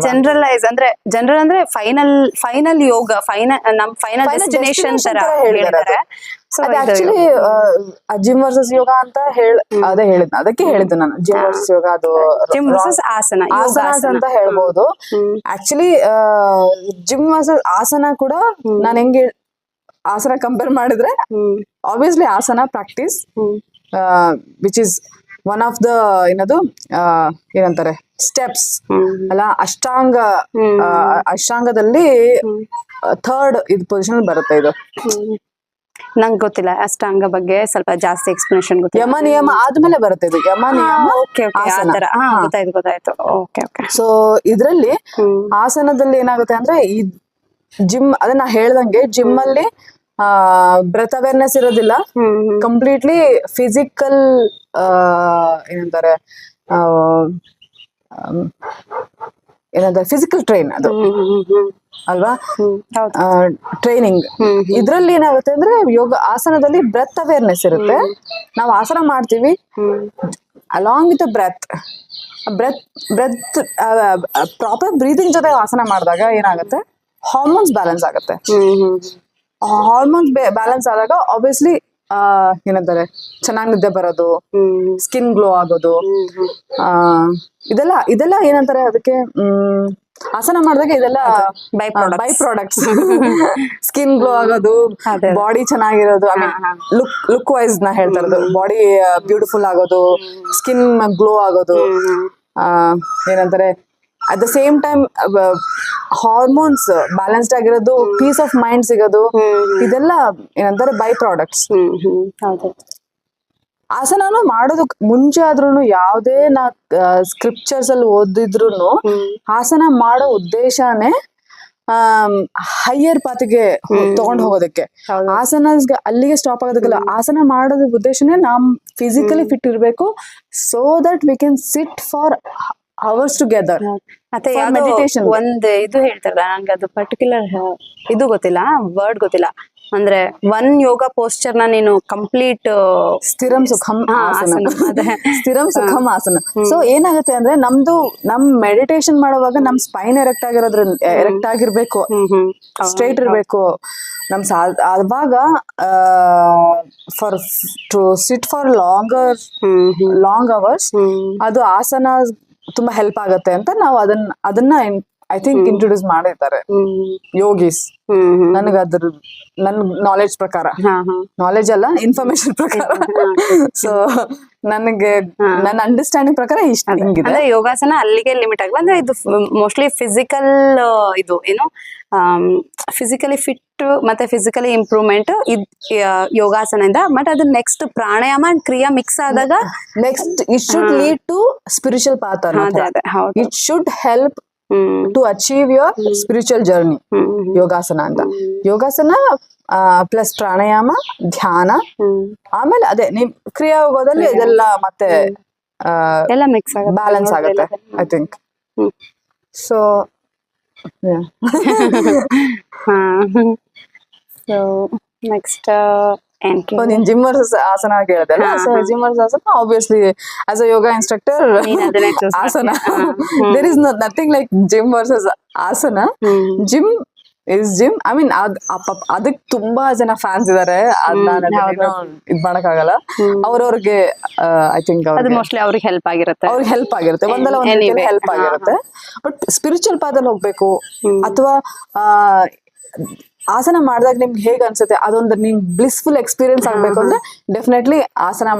ಜನರಲೈಸ್ ಅಂದ್ರೆ ಫೈನಲ್ ಯೋಗ, ನಮ್ ಫೈನಲ್ ಡೆಸ್ಟಿನೇಷನ್ ತರ ಹೇಳಿದ್ದಾರೆ. ಆಕ್ಚುಲಿ ಜಿಮ್ ವರ್ಸಸ್ ಯೋಗ ಅಂತ ಅದಕ್ಕೆ ಹೇಳಿದ್ದು ನಾನು. ಜಿಮ್ ವರ್ಸಸ್ ಯೋಗ ಅದು ಜಿಮ್ ವರ್ಸಸ್ ಆಸನ ಅಂತ ಹೇಳ್ಬೋದು. ಆಕ್ಚುಲಿ ಜಿಮ್ ವರ್ಸಸ್ ಆಸನ ಕೂಡ ನಾನು ಹೆಂಗೆ ಆಸನ ಕಂಪೇರ್ ಮಾಡಿದ್ರೆ, ಆಬ್ವಿಯಸ್ಲಿ ಆಸನ practice which is one of the ಏನಂತಾರೆ ಸ್ಟೆಪ್ಸ್ ಅಲ್ಲ, ಅಷ್ಟಾಂಗದಲ್ಲಿ ಥರ್ಡ್ ಇದು ಪೊಸಿಷನ್ ಬರುತ್ತೆ. ಇದು ನಂಗೆ ಗೊತ್ತಿಲ್ಲ ಅಷ್ಟಾಂಗ ಬಗ್ಗೆ, ಸ್ವಲ್ಪ ಜಾಸ್ತಿ ಎಕ್ಸ್ಪ್ಲನೇಷನ್ ಗೊತ್ತಿಲ್ಲ. ಯಮ ನಿಯಮ ಆದ್ಮೇಲೆ ಬರುತ್ತೆ ಇದು, ಯಮ ನಿಯಮ ಗೊತ್ತಾಯ್ತು. ಸೊ ಇದ್ರಲ್ಲಿ ಆಸನದಲ್ಲಿ ಏನಾಗುತ್ತೆ ಅಂದ್ರೆ ಈ ಜಿಮ್ ಅದನ್ನ ಹೇಳ್ದಂಗೆ ಜಿಮ್ ಅಲ್ಲಿ ಬ್ರೆತ್ ಅವೇರ್ನೆಸ್ ಇರೋದಿಲ್ಲ, ಕಂಪ್ಲೀಟ್ಲಿ ಫಿಸಿಕಲ್ ಏನಂತಾರೆ ಫಿಸಿಕಲ್ ಟ್ರೈನ್ ಅದು ಅಲ್ವಾ, ಟ್ರೈನಿಂಗ್. ಇದ್ರಲ್ಲಿ ಏನಾಗುತ್ತೆ ಅಂದ್ರೆ ಯೋಗ ಆಸನದಲ್ಲಿ ಬ್ರೆತ್ ಅವೇರ್ನೆಸ್ ಇರುತ್ತೆ. ನಾವು ಆಸನ ಮಾಡ್ತೀವಿ, along with breath proper breathing ಜೊತೆ ಆಸನ ಮಾಡಿದಾಗ ಏನಾಗುತ್ತೆ, ಹಾರ್ಮೋನ್ಸ್ ಬ್ಯಾಲೆನ್ಸ್ ಆಗುತ್ತೆ. ಹಾರ್ಮೋನ್ಸ್ ಬ್ಯಾಲೆನ್ಸ್ ಆದಾಗ ಆಬ್ವಿಯಸ್ಲಿ ಏನಂತಾರೆ ಚೆನ್ನಾಗಿ ನಿದ್ದೆ ಬರೋದು, ಸ್ಕಿನ್ ಗ್ಲೋ ಆಗೋದು, ಇದೆಲ್ಲ ಏನಂತಾರೆ ಅದಕ್ಕೆ ಆಸನ ಮಾಡಿದಾಗ ಇದೆಲ್ಲ ಬೈ ಪ್ರಾಡಕ್ಟ್ಸ್. ಸ್ಕಿನ್ ಗ್ಲೋ ಆಗೋದು, ಬಾಡಿ ಚೆನ್ನಾಗಿರೋದು, ಐ ಮೀನ್ ಲುಕ್ ವೈಸ್ ನಾ ಹೇಳ್ತಾ ಇರೋದು, ಬಾಡಿ ಬ್ಯೂಟಿಫುಲ್ ಆಗೋದು, ಸ್ಕಿನ್ ಗ್ಲೋ ಆಗೋದು, ಏನಂತಾರೆ at the same time hormones balanced ಆಗಿರೋದು, ಪೀಸ್ ಆಫ್ ಮೈಂಡ್ ಸಿಗೋದು, ಇದೆಲ್ಲ ಏನಂತಾರೆ ಬೈ ಪ್ರಾಡಕ್ಟ್ಸ್. ಆಸನನು ಮಾಡೋದಕ್ ಮುಂಚೆ ಆದ್ರೂನು ಯಾವ್ದೇ ನಾ ಸ್ಕ್ರಿಪ್ಚರ್ಸ್ ಅಲ್ಲಿ ಓದಿದ್ರು ಆಸನ ಮಾಡೋ ಉದ್ದೇಶನೇ ಹೈಯರ್ ಪಾತಿಗೆ ತಗೊಂಡ್ ಹೋಗೋದಕ್ಕೆ. ಆಸನಸ್ಗೆ ಅಲ್ಲಿಗೆ ಸ್ಟಾಪ್ ಆಗೋದಕ್ಕಿಲ್ಲ. ಆಸನ ಮಾಡೋದ ಉದ್ದೇಶನೇ ನಾವ್ ಫಿಸಿಕಲಿ ಫಿಟ್ ಇರ್ಬೇಕು, so that we can sit for hours together. ಮತ್ತೆ ಮೆಡಿಟೇಷನ್ ಒಂದ್ ಇದು ಹೇಳ್ತಾರಲ್ಲ, ನಂಗೆ ಅದು ಪರ್ಟಿಕ್ಯುಲರ್ ಇದು ಗೊತ್ತಿಲ್ಲ, ವರ್ಡ್ ಗೊತ್ತಿಲ್ಲ. ಅಂದ್ರೆ ಒನ್ ಯೋಗ ಪೋಸ್ಚರ್ ನ ನೀನು ಕಂಪ್ಲೀಟ್ ಸ್ಥಿರಂ ಸುಖಂ ಆಸನ, ಸ್ಥಿರಂ ಸುಖಂ ಆಸನ. ಸೊ ಏನಾಗುತ್ತೆ ಅಂದ್ರೆ ನಮ್ ಮೆಡಿಟೇಷನ್ ಮಾಡುವಾಗ ನಮ್ ಸ್ಪೈನ್ ಎರೆಕ್ಟ್ ಆಗಿರ್ಬೇಕು, ಸ್ಟ್ರೈಟ್ ಇರ್ಬೇಕು. ಅವಾಗ to sit for long hours ಅದು ಆಸನ ತುಂಬಾ ಹೆಲ್ಪ್ ಆಗತ್ತೆ ಅಂತ ನಾವು ಅದನ್ನ ಐ ಥಿಂಕ್ ಇಂಟ್ರೊಡ್ಯೂಸ್ ಮಾಡಿದ್ದಾರೆ ಯೋಗೀಸ್. ನನಗೆ ಅದ್ರ ನನ್ ನಾಲೆಡ್ಜ್ ಪ್ರಕಾರ, ನಾಲೆಡ್ಜ್ ಅಲ್ಲ ಇನ್ಫಾರ್ಮೇಶನ್ ಪ್ರಕಾರ, ಸೊ ನನಗೆ ನನ್ನ ಅಂಡರ್ಸ್ಟ್ಯಾಂಡಿಂಗ್ ಪ್ರಕಾರ ಇಷ್ಟ ಹಿಂಗಿದೆ. ಅಂದ್ರೆ ಯೋಗಾಸನ ಅಲ್ಲಿಗೆ ಲಿಮಿಟ್ ಆಗಲ್ಲ, ಅಂದ್ರೆ ಇದು ಮೋಸ್ಟ್ಲಿ ಫಿಸಿಕಲ್ ಇದು ಏನು ಫಿಸಿಕಲಿ ಫಿಟ್ ಮತ್ತೆ ಫಿಸಿಕಲಿ ಇಂಪ್ರೂವ್ಮೆಂಟ್ ಯೋಗಾಸನದಿಂದ. ಬಟ್ ಅದು next pranayama and kriya mix ಆದಾಗ next it should lead to spiritual path. It should help to achieve your spiritual journey. Yogasana ಅಂತ, ಯೋಗಾಸನ ಪ್ಲಸ್ ಪ್ರಾಣಾಯಾಮ, ಧ್ಯಾನ, ಆಮೇಲೆ ಅದೇ ನಿಮ್ ಕ್ರಿಯಾ ಯೋಗದಲ್ಲಿ ಇದೆಲ್ಲ ಮತ್ತೆ ಎಲ್ಲ ಮಿಕ್ಸ್ ಆಗುತ್ತೆ, ಬ್ಯಾಲೆನ್ಸ್ ಆಗುತ್ತೆ I think. So so next ನೀನ್ ಜಿಮ್ ವರ್ಸಸ್ ಆಸನ ಕೇಳಿದೆಲ್ಲ. So gym versus asana obviously as a yoga instructor asana, there is nothing like gym versus asana. Gym is gym. I mean ಅದಕ್ ತುಂಬಾ ಜನ ಫ್ಯಾನ್ಸ್ ಇದಾರೆ, ಇದ್ ಮಾಡಕ್ಕಾಗಲ್ಲ. ಅವ್ರವ್ರಿಗೆ ಐ ಥಿಂಕ್ ಮೋಸ್ಟ್ಲಿ ಅವ್ರಿಗೆ ಹೆಲ್ಪ್ ಆಗಿರುತ್ತೆ, ಒಂದಲ್ಲ ಒಂದ್ ಹೆಲ್ಪ್ ಆಗಿರುತ್ತೆ. ಬಟ್ ಸ್ಪಿರಿಚುವಲ್ ಪಾದಲ್ಲಿ ಹೋಗ್ಬೇಕು ಅಥವಾ ಆಸನ ಮಾಡಿದಾಗ ನಿಮ್ಗೆ ಹೇಗ್ ಅನ್ಸುತ್ತೆ ಅದೊಂದು ನಿಮ್ ಬ್ಲಿಸ್ಫುಲ್ ಎಕ್ಸ್ಪೀರಿಯನ್ಸ್ ಆಗ್ಬೇಕು ಅಂದ್ರೆ ಡೆಫಿನೆಟ್ಲಿ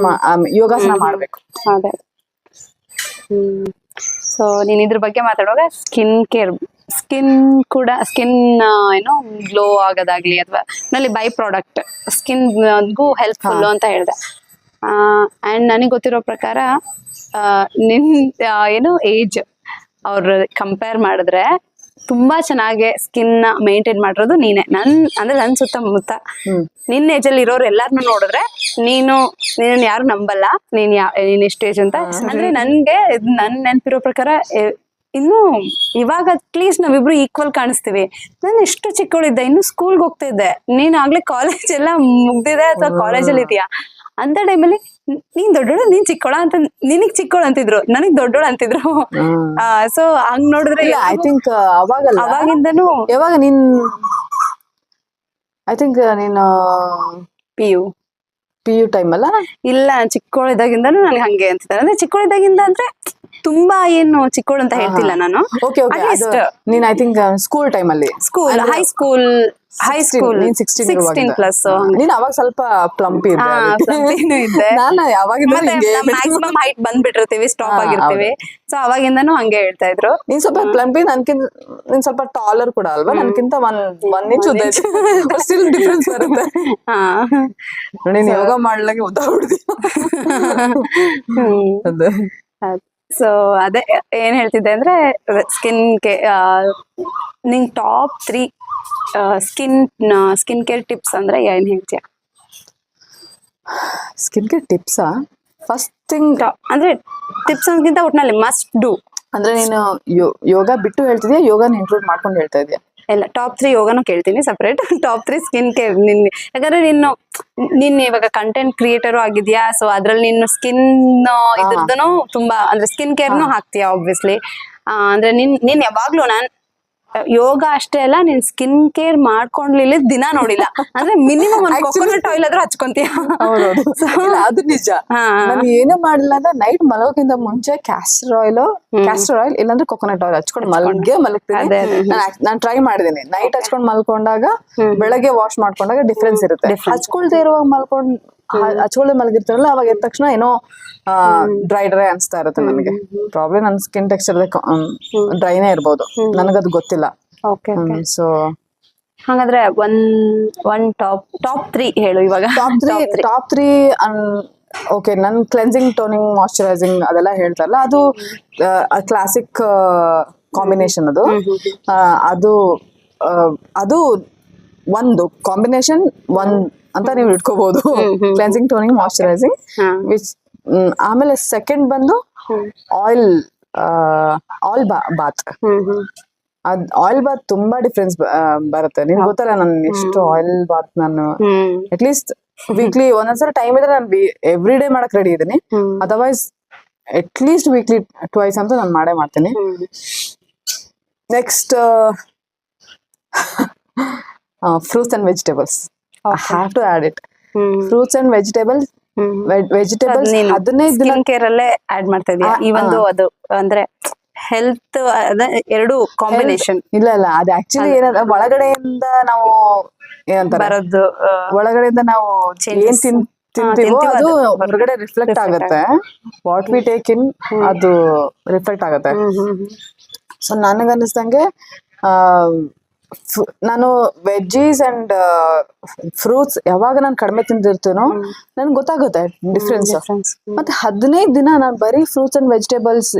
ಯೋಗಾಸನ ಮಾಡ್ಬೇಕು. ಅದೇ. ಸೊ ನೀನ್ ಇದ್ರ ಬಗ್ಗೆ ಮಾತಾಡುವಾಗ ಸ್ಕಿನ್ ಕೂಡ ಏನು ಗ್ಲೋ ಆಗೋದಾಗ್ಲಿ ಅಥವಾ ನಲ್ಲಿ ಬೈ ಪ್ರಾಡಕ್ಟ್ ಸ್ಕಿನ್ಗೂ ಹೆಲ್ಪ್ಫುಲ್ ಅಂತ ಹೇಳಿದೆ. ಅಂಡ್ ನನಗೆ ಗೊತ್ತಿರೋ ಪ್ರಕಾರ ನಿನ್ ಏನು ಏಜ್ ಅವ್ರ ಕಂಪೇರ್ ಮಾಡಿದ್ರೆ ತುಂಬಾ ಚೆನ್ನಾಗಿ ಸ್ಕಿನ್ ಮೇಂಟೈನ್ ಮಾಡಿರೋದು ನೀನೆ. ನನ್ನ ಸುತ್ತಮುತ್ತ ನಿನ್ನ ಏಜ್ ಅಲ್ಲಿ ಇರೋರು ಎಲ್ಲಾರನ್ನೂ ನೋಡಿದ್ರೆ ನೀನು ಯಾರು ನಂಬಲ್ಲ ನೀನ್ ಎಷ್ಟು ಏಜ್ ಅಂತ. ಅಂದ್ರೆ ನನ್ಗೆ ನನ್ ನೆನ್ಪಿರೋ ಪ್ರಕಾರ ಇನ್ನು ಇವಾಗ ಅಟ್ಲೀಸ್ಟ್ ನಾವಿಬ್ರು ಈಕ್ವಲ್ ಕಾಣಿಸ್ತೀವಿ. ನಾನು ಎಷ್ಟು ಚಿಕ್ಕವಳಿದ್ದೆ, ಇನ್ನು ಸ್ಕೂಲ್ಗೆ ಹೋಗ್ತಾ ಇದ್ದೆ, ನೀನ್ ಆಗ್ಲೇ ಕಾಲೇಜ್ ಎಲ್ಲ ಮುಗ್ದಿದೆ ಅಥವಾ ಕಾಲೇಜಲ್ಲಿ ಇದೆಯಾ ಅಂತ ಟೈಮಲ್ಲಿ ನೀನ್ ದೊಡ್ಡೋಳು ನೀನ್ ಚಿಕ್ಕೋಳ ಅಂತ, ನಿನಗ್ ಚಿಕ್ಕೋಳು ಅಂತಿದ್ರು, ನನಗ್ ದೊಡ್ಡೋಳು ಅಂತಿದ್ರು. ಸೊ ಹಂಗ್ ನೋಡಿದ್ರೆ ಐ ಥಿಂಕ್ ಅವಾಗಿಂದನು ಯಾವಾಗ ನೀನ್ ಐ ಥಿಂಕ್ ನೀನು ಪಿ ಯು ಟೈಮ್ ಅಲ್ಲ? ಇಲ್ಲ, ಚಿಕ್ಕೋಳಿದಾಗಿಂದನು ನನ್ಗೆ ಹಂಗೆ ಅಂತಿದ್ದಾರೆ. ಅಂದ್ರೆ ಚಿಕ್ಕೋಳಿದಾಗಿಂದ ಅಂದ್ರೆ ತುಂಬಾ ಏನು ಚಿಕ್ಕೋಳು ಅಂತ ಹೇಳ್ತಿಲ್ಲ ನಾನು. ನೀನ್ ಐ ಥಿಂಕ್ ಸ್ಕೂಲ್ ಟೈಮ್ ಅಲ್ಲಿ, ಹೈಸ್ಕೂಲ್ ನೀನ್ 16 ಪ್ಲಸ್ ನೀನ್ ಅವಾಗ ಸ್ವಲ್ಪ ಪ್ಲಂಪಿ ಇದ್ದೆ. ಮ್ಯಾಕ್ಸಿಮಮ್ ಹೈಟ್ ಬಂದ್ಬಿಟ್ಟಿರ್ತೀವಿ, ಸ್ಟಾಪ್ ಆಗಿರ್ತೀವಿ. ಸೊ ಅವಾಗಿಂದನು ಹಂಗೆ ಹೇಳ್ತಾ ಇದ್ರು. ನೀನ್ ಸ್ವಲ್ಪ ಪ್ಲಂಪಿ, ನೀನ್ ಸ್ವಲ್ಪ ಟಾಲರ್ ಕೂಡ ಅಲ್ವಾ, ನನ್ಕಿಂತ ಒಂದ್ ಇಂಚ್ ಉದ್ದ ಸ್ಟಿಲ್ ಡಿಫ್ರೆನ್ಸ್ ಬರುತ್ತೆ. ನೀನ್ ಯೋಗ ಮಾಡ್ಲಾಗೆ ಉದ್ದ ಹುಡ್ದಿ. ಸೊ ಅದೇ ಏನ್ ಹೇಳ್ತಿದ್ದೆ ಅಂದ್ರೆ ನಿಂಗ್ ಟಾಪ್ 3 ಸ್ಕಿನ್ ಕೇರ್ ಟಿಪ್ಸ್ ಅಂದ್ರೆ ಏನ್ ಹೇಳ್ತೀಯ? ಸ್ಕಿನ್ ಕೇರ್ ಟಿಪ್ಸಾ? ಫಸ್ಟ್ ಥಿಂಗ್ ಅಂದ್ರೆ ಟಿಪ್ಸ್ ಅನ್ನೋದ್ಕಿಂತ ಒಟ್ನಲ್ಲಿ ಮಸ್ಟ್ ಡೂ. ಅಂದ್ರೆ ನೀನು ಯೋಗ ಬಿಟ್ಟು ಹೇಳ್ತಿದ್ಯಾ, ಯೋಗನ ಇನ್ಕ್ಲೂಡ್ ಮಾಡ್ಕೊಂಡು ಹೇಳ್ತಾ ಇದೀಯಾ? ಇಲ್ಲ, ಟಾಪ್ 3 ಯೋಗನು ಕೇಳ್ತೀನಿ ಸಪರೇಟ್. ಟಾಪ್ 3 ಸ್ಕಿನ್ ಕೇರ್ ಯಾಕಂದ್ರೆ ನೀನ್ ಇವಾಗ ಕಂಟೆಂಟ್ ಕ್ರಿಯೇಟರ್ ಆಗಿದ್ಯಾ, ಸೊ ಅದ್ರಲ್ಲಿ ನೀನು ಸ್ಕಿನ್ ಇದ್ರದನು ತುಂಬಾ ಅಂದ್ರೆ ಸ್ಕಿನ್ ಕೇರ್ನು ಹಾಕ್ತೀಯಾ ಆಬ್ವಿಯಸ್ಲಿ. ಅಂದ್ರೆ ನೀನ್ ಯಾವಾಗ್ಲೂ ಯೋಗ ಅಷ್ಟೇ ಅಲ್ಲ, ನೀನ್ ಸ್ಕಿನ್ ಕೇರ್ ಮಾಡ್ಕೊಂಡ್ಲಿಲ್ಲ ದಿನ ನೋಡಿಲ್ಲ ಅಂದ್ರೆ ಮಿನಿಮಮ್ ಒಂದು ಕೊಕೊನಟ್ ಆಯಿಲ್ ಆದ್ರೂ ಹಚ್ಕೊಂತೀಯ. ಅದು ನಿಜ. ನಾನು ಏನು ಮಾಡಿಲ್ಲ ಅಂದ್ರೆ ನೈಟ್ ಮಲಗೋಕ್ಕಿಂತ ಮುಂಚೆ ಕ್ಯಾಸ್ಟರ್ ಆಯಿಲ್ ಇಲ್ಲಾಂದ್ರೆ ಕೊಕೊನಟ್ ಆಯಿಲ್ ಹಚ್ಕೊಂಡು ಮಲಗ್ತೀನಿ. ನಾನು ಟ್ರೈ ಮಾಡಿದೀನಿ. ನೈಟ್ ಹಚ್ಕೊಂಡ್ ಮಲ್ಕೊಂಡಾಗ ಬೆಳಗ್ಗೆ ವಾಶ್ ಮಾಡ್ಕೊಂಡಾಗ ಡಿಫ್ರೆನ್ಸ್ ಇರುತ್ತೆ. ಹಚ್ಕೊಳ್ದೇ ಇರುವಾಗ ಹಚ್ಕೊಳ್ಳೆ ಮಲಗಿರ್ತಾರಲ್ಲ, ಅವಾಗ ಎದ್ದ ತಕ್ಷಣ ಏನೋ ಡ್ರೈ ಅನ್ಸ್ತಾ ಇರುತ್ತೆ ನನಗೆ. ಪ್ರಾಬ್ಲಮ್ ನನ್ನ ಸ್ಕಿನ್ ಟೆಕ್ಸ್ಚರ್ ಡ್ರೈನೇ ಇರ್ಬೋದು, ನನಗದು ಗೊತ್ತಿಲ್ಲ. ಸೊ ಹಾಗಾದ್ರೆ ಒನ್ ಟಾಪ್ 3 ಹೇಳು ಇವಾಗ. ಟಾಪ್ 3 ಓಕೆ, ನನ್ ಕ್ಲೆನ್ಸಿಂಗ್, ಟೋನಿಂಗ್, ಮಾಯಶ್ಚರೈಸಿಂಗ್ ಅದೆಲ್ಲ ಹೇಳ್ತಾರಲ್ಲ, ಅದು ಕ್ಲಾಸಿಕ್ ಕಾಂಬಿನೇಷನ್. ಅದು ಒಂದು ಕಾಂಬಿನೇಷನ್ ಅಂತ ನೀವು ಇಟ್ಕೋಬಹುದು. Cleansing, toning, moisturising. ಆಮೇಲೆ ಸೆಕೆಂಡ್ ಬಂದು ಆಯಿಲ್ ಬಾತ್. ಆಯಿಲ್ ಬಾತ್ ತುಂಬಾ ಡಿಫ್ರೆನ್ಸ್ ಬರುತ್ತೆ. ನಿನ್ ಗೊತ್ತಲ್ಲ ನನ್ ಎಷ್ಟು ಆಯಿಲ್ ಬಾತ್ ನಾನು ಅಟ್ಲೀಸ್ಟ್ ವೀಕ್ಲಿ ಒಂದೊಂದ್ಸಲ ಟೈಮ್ ಇದ್ರೆ ನಾನು ಎವ್ರಿ ಡೇ ಮಾಡಕ್ ರೆಡಿ ಇದೀನಿ. ಅದರ್ವೈಸ್ ಅಟ್ಲೀಸ್ಟ್ ವೀಕ್ಲಿ ಟ್ವೈಸ್ ಅಂತ ನಾನು ಮಾಡೇ ಮಾಡ್ತೀನಿ. Next fruits and vegetables. I have to add it. Fruits and vegetables. ಅದನ್ನೇ ಸ್ಕಿನ್ ಕೇರ್ ಅಲ್ಲೇ ಆಡ್ ಮಾಡ್ತಾ ಇದೀಯ ಈ ಒಂದು ಅದು ಅಂದ್ರೆ ಹೆಲ್ತ್ ಎರಡು ಕಾಂಬಿನೇಷನ್ ಇಲ್ಲ ಇಲ್ಲ ಅದು ಆಕ್ಚುಲಿ ಏನಂದ್ರೆ ಒಳಗಡೆಯಿಂದ ನಾವು ಏನಂತಾರೆ ಬರೋದು ಒಳಗಡೆಯಿಂದ ನಾವು ಏನ್ ತಿಂತೀವೋ ಅದು ಹೊರಗಡೆ ರಿಫ್ಲೆಕ್ಟ್ ಆಗುತ್ತೆ. ವಾಟ್ ವಿ ಟೇಕ್ ಇನ್ ಅದು ರಿಫ್ಲೆಕ್ಟ್ ಆಗುತ್ತೆ. ಸೊ ನನಗನ್ನಿಸ್ದಂಗೆ ನಾನು ವೆಜ್ಜೀಸ್ ಅಂಡ್ ಫ್ರೂಟ್ಸ್ ಯಾವಾಗ ನಾನು ಕಡಿಮೆ ತಿಂದಿರ್ತೀನೋ ನನ್ಗೆ ಗೊತ್ತಾಗುತ್ತೆ ಡಿಫ್ರೆನ್ಸ್. ಮತ್ತೆ 15 ದಿನ ನಾನು ಬರೀ ಫ್ರೂಟ್ಸ್ ಅಂಡ್ ವೆಜಿಟೇಬಲ್ಸ್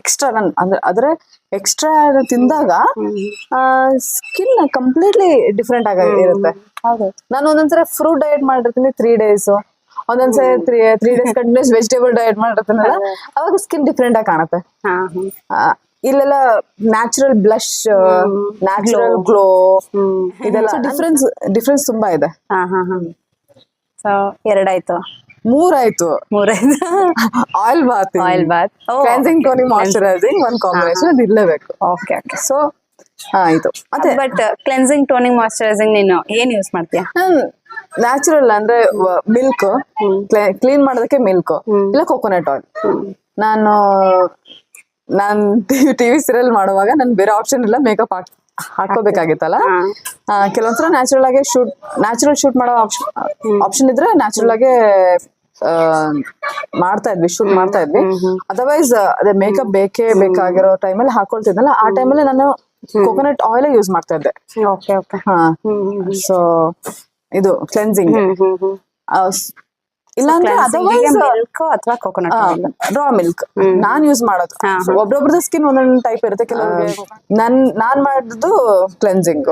ಎಕ್ಸ್ಟ್ರಾ ನಾನು ಅಂದ್ರೆ ಎಕ್ಸ್ಟ್ರಾ ತಿಂದಾಗ ಸ್ಕಿನ್ ಕಂಪ್ಲೀಟ್ಲಿ ಡಿಫ್ರೆಂಟ್ ಇರುತ್ತೆ. ನಾನು ಒಂದೊಂದ್ಸರಿ ಫ್ರೂಟ್ ಡಯಟ್ ಮಾಡಿರ್ತೀನಿ 3 days, ಒಂದೊಂದ್ಸರಿ 3 days ಕಂಟಿನ್ಯೂಸ್ ವೆಜಿಟೇಬಲ್ ಡಯಟ್ ಮಾಡಿರ್ತೀನಲ್ಲ, ಅವಾಗ ಸ್ಕಿನ್ ಡಿಫ್ರೆಂಟ್ ಆಗಿ ಕಾಣುತ್ತೆ. ಇಲ್ಲೆಲ್ಲ ನ್ಯಾಚುರಲ್ ಬ್ಲಶ್, ನ್ಯಾಚುರಲ್ ಗ್ಲೋ, ಇದೆಲ್ಲ ಡಿಫ್ರೆನ್ಸ್ ತುಂಬಾ ಇದೆ. ಸೊ 2 ಆಯ್ತು, 3 ಆಯ್ತು. Oil bath, cleansing, toning, moisturising ಒಂದು ಕಾಂಬಿನೇಷನ್ ಅದು ಇರಲೇಬೇಕು. Okay okay. ಸೊ ಆಯ್ತು. ಮತ್ತೆ ಬಟ್ ಕ್ಲೆನ್ಸಿಂಗ್, ಟೋನಿಂಗ್, ಮಾಯಿಶ್ಚರೈಸಿಂಗ್ ನೀನು ಏನ್ ಯೂಸ್ ಮಾಡ್ತೀಯಾ? ನ್ಯಾಚುರಲ್ ಅಂದ್ರೆ ಮಿಲ್ಕ್, ಕ್ಲೀನ್ ಮಾಡೋದಕ್ಕೆ ಮಿಲ್ಕ್ ಇಲ್ಲ ಕೋಕೋನಟ್ ಆಯಿಲ್. ನಾನು ಟಿವಿ ಸೀರಿಯಲ್ ಮಾಡುವಾಗ ನನ್ ಬೇರೆ ಆಪ್ಷನ್ ಇಲ್ಲ, ಮೇಕಪ್ ಹಾಕೋಬೇಕಾಗಿತ್ತಲ್ಲ. ಕೆಲವೊಂದ್ಸಲ ನ್ಯಾಚುರಲ್ ಶೂಟ್ ಮಾಡೋ ಆಪ್ಷನ್ ಇದ್ರೆ ನ್ಯಾಚುರಲ್ ಆಗಿ ಶೂಟ್ ಮಾಡ್ತಾ ಇದ್ವಿ. ಅದರ್ವೈಸ್ ಅದೇ ಮೇಕಪ್ ಬೇಕಾಗಿರೋ ಟೈಮಲ್ಲಿ ಹಾಕೊಳ್ತಿದ್ನಲ್ಲ, ಆ ಟೈಮಲ್ಲಿ ನಾನು ಕೋಕೋನಟ್ ಆಯಿಲ್ ಯೂಸ್ ಮಾಡ್ತಾ ಇದ್ದೆ. ಸೊ ಇದು ಕ್ಲೆನ್ಸಿಂಗ್. ಇಲ್ಲಾಂದ್ರೆ ಅದರ್ವೈಸ್ ಮಿಲ್ಕ್ ಅಥವಾ ಕೋಕೋನಟ್ ರಾ ಮಿಲ್ಕ್ ನಾನ್ ಯೂಸ್ ಮಾಡೋದು. ಒಬ್ರೊಬ್ರದ್ದು ಸ್ಕಿನ್ ಒಂದೊಂದು ಟೈಪ್ ಇರುತ್ತೆ. ಕೆಲವರಿಗೆ ನಾನ್ ಮಾಡಿದ್ದು ಕ್ಲೆನ್ಸಿಂಗ್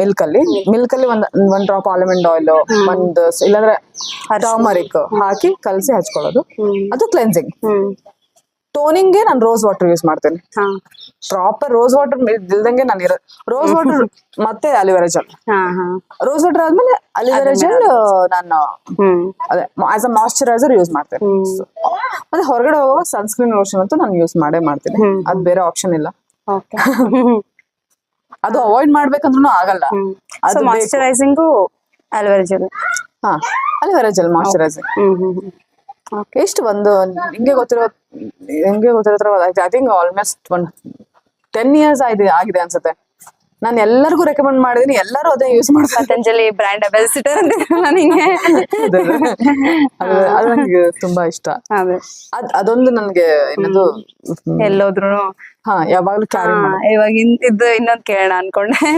ಮಿಲ್ಕ್ ಅಲ್ಲಿ ಒಂದ್ ಡ್ರಾಪ್ ಆಲ್ಮಂಡ್ ಆಯಿಲ್, ಇಲ್ಲಾಂದ್ರೆ ಟರ್ಮರಿಕ್ ಹಾಕಿ ಕಲಸಿ ಹಚ್ಕೊಳ್ಳೋದು, ಅದು ಕ್ಲೆನ್ಸಿಂಗ್. ಟೋನಿಂಗ್ಗೆ ನಾನು ರೋಸ್ ವಾಟರ್ ಯೂಸ್ ಮಾಡ್ತೇನೆ. ಪ್ರಾಪರ್ ರೋಸ್ ವಾಟರ್ ಇಲ್ದಂಗೆ ನಾನು ರೋಸ್ ವಾಟರ್ ಮತ್ತೆ ಅಲಿವೆರಾ ಜೆಲ್. ರೋಸ್ ವಾಟರ್ ಆದ್ಮೇಲೆ ಅಲಿವೆರಾ ಜೆಲ್ ನಾನು ಅದೇ ಆಸ್ ಅ ಮಾಯಿಶ್ಚರೈಸರ್ ಯೂಸ್ ಮಾಡ್ತೇನೆ. ಮತ್ತೆ ಹೊರಗಡೆ ಹೋಗುವಾಗ ಸನ್ಸ್ಕ್ರೀನ್ ಲೋಷನ್ ಅಂತೂ ನಾನು ಯೂಸ್ ಮಾಡ್ತೀನಿ. ಅದ್ ಬೇರೆ ಆಪ್ಷನ್ ಇಲ್ಲ. ಅದು ಅವಾಯ್ಡ್ ಮಾಡ್ಬೇಕಂದ್ರೂ ಆಗಲ್ಲ. ಅದು ಮಾಯಿಶ್ಚರೈಸಿಂಗು ಅಲಿವೆರಾ ಜೆಲ್. ಅಲಿವೆರಾ ಜೆಲ್ ಮಾಯಿಶ್ಚರೈಸಿಂಗ್ ಎಷ್ಟು ಒಂದು ಹಿಂಗೆ ಗೊತ್ತಿರೋ ಐ ಥಿಂಕ್ ಆಲ್ಮೋಸ್ಟ್ 10 years ಆಗಿದೆ ಅನ್ಸುತ್ತೆ. ನಾನು ಎಲ್ಲರಿಗೂ ರೆಕಮೆಂಡ್ ಮಾಡಿದೀನಿ, ಎಲ್ಲರೂ ಅದೇ ಯೂಸ್ ಮಾಡ್ತಾರೆ. ಪತಂಜಲಿ ಬ್ರ್ಯಾಂಡ್ ಅಂಬಾಸಿಡರ್ ನನಗೆ ಅದು ನನಗೆ ತುಂಬಾ ಇಷ್ಟ. ಅದೊಂದು ನನ್ಗೆ ಏನದು ಎಲ್ಲೋದ್ರು ಯಾವಾಗ್ಲೂ ಕ್ಯಾರಿ ಇವಾಗ ಇದು ಇನ್ನೊಂದು ಕೇಳೋಣ ಅನ್ಕೊಂಡೆ.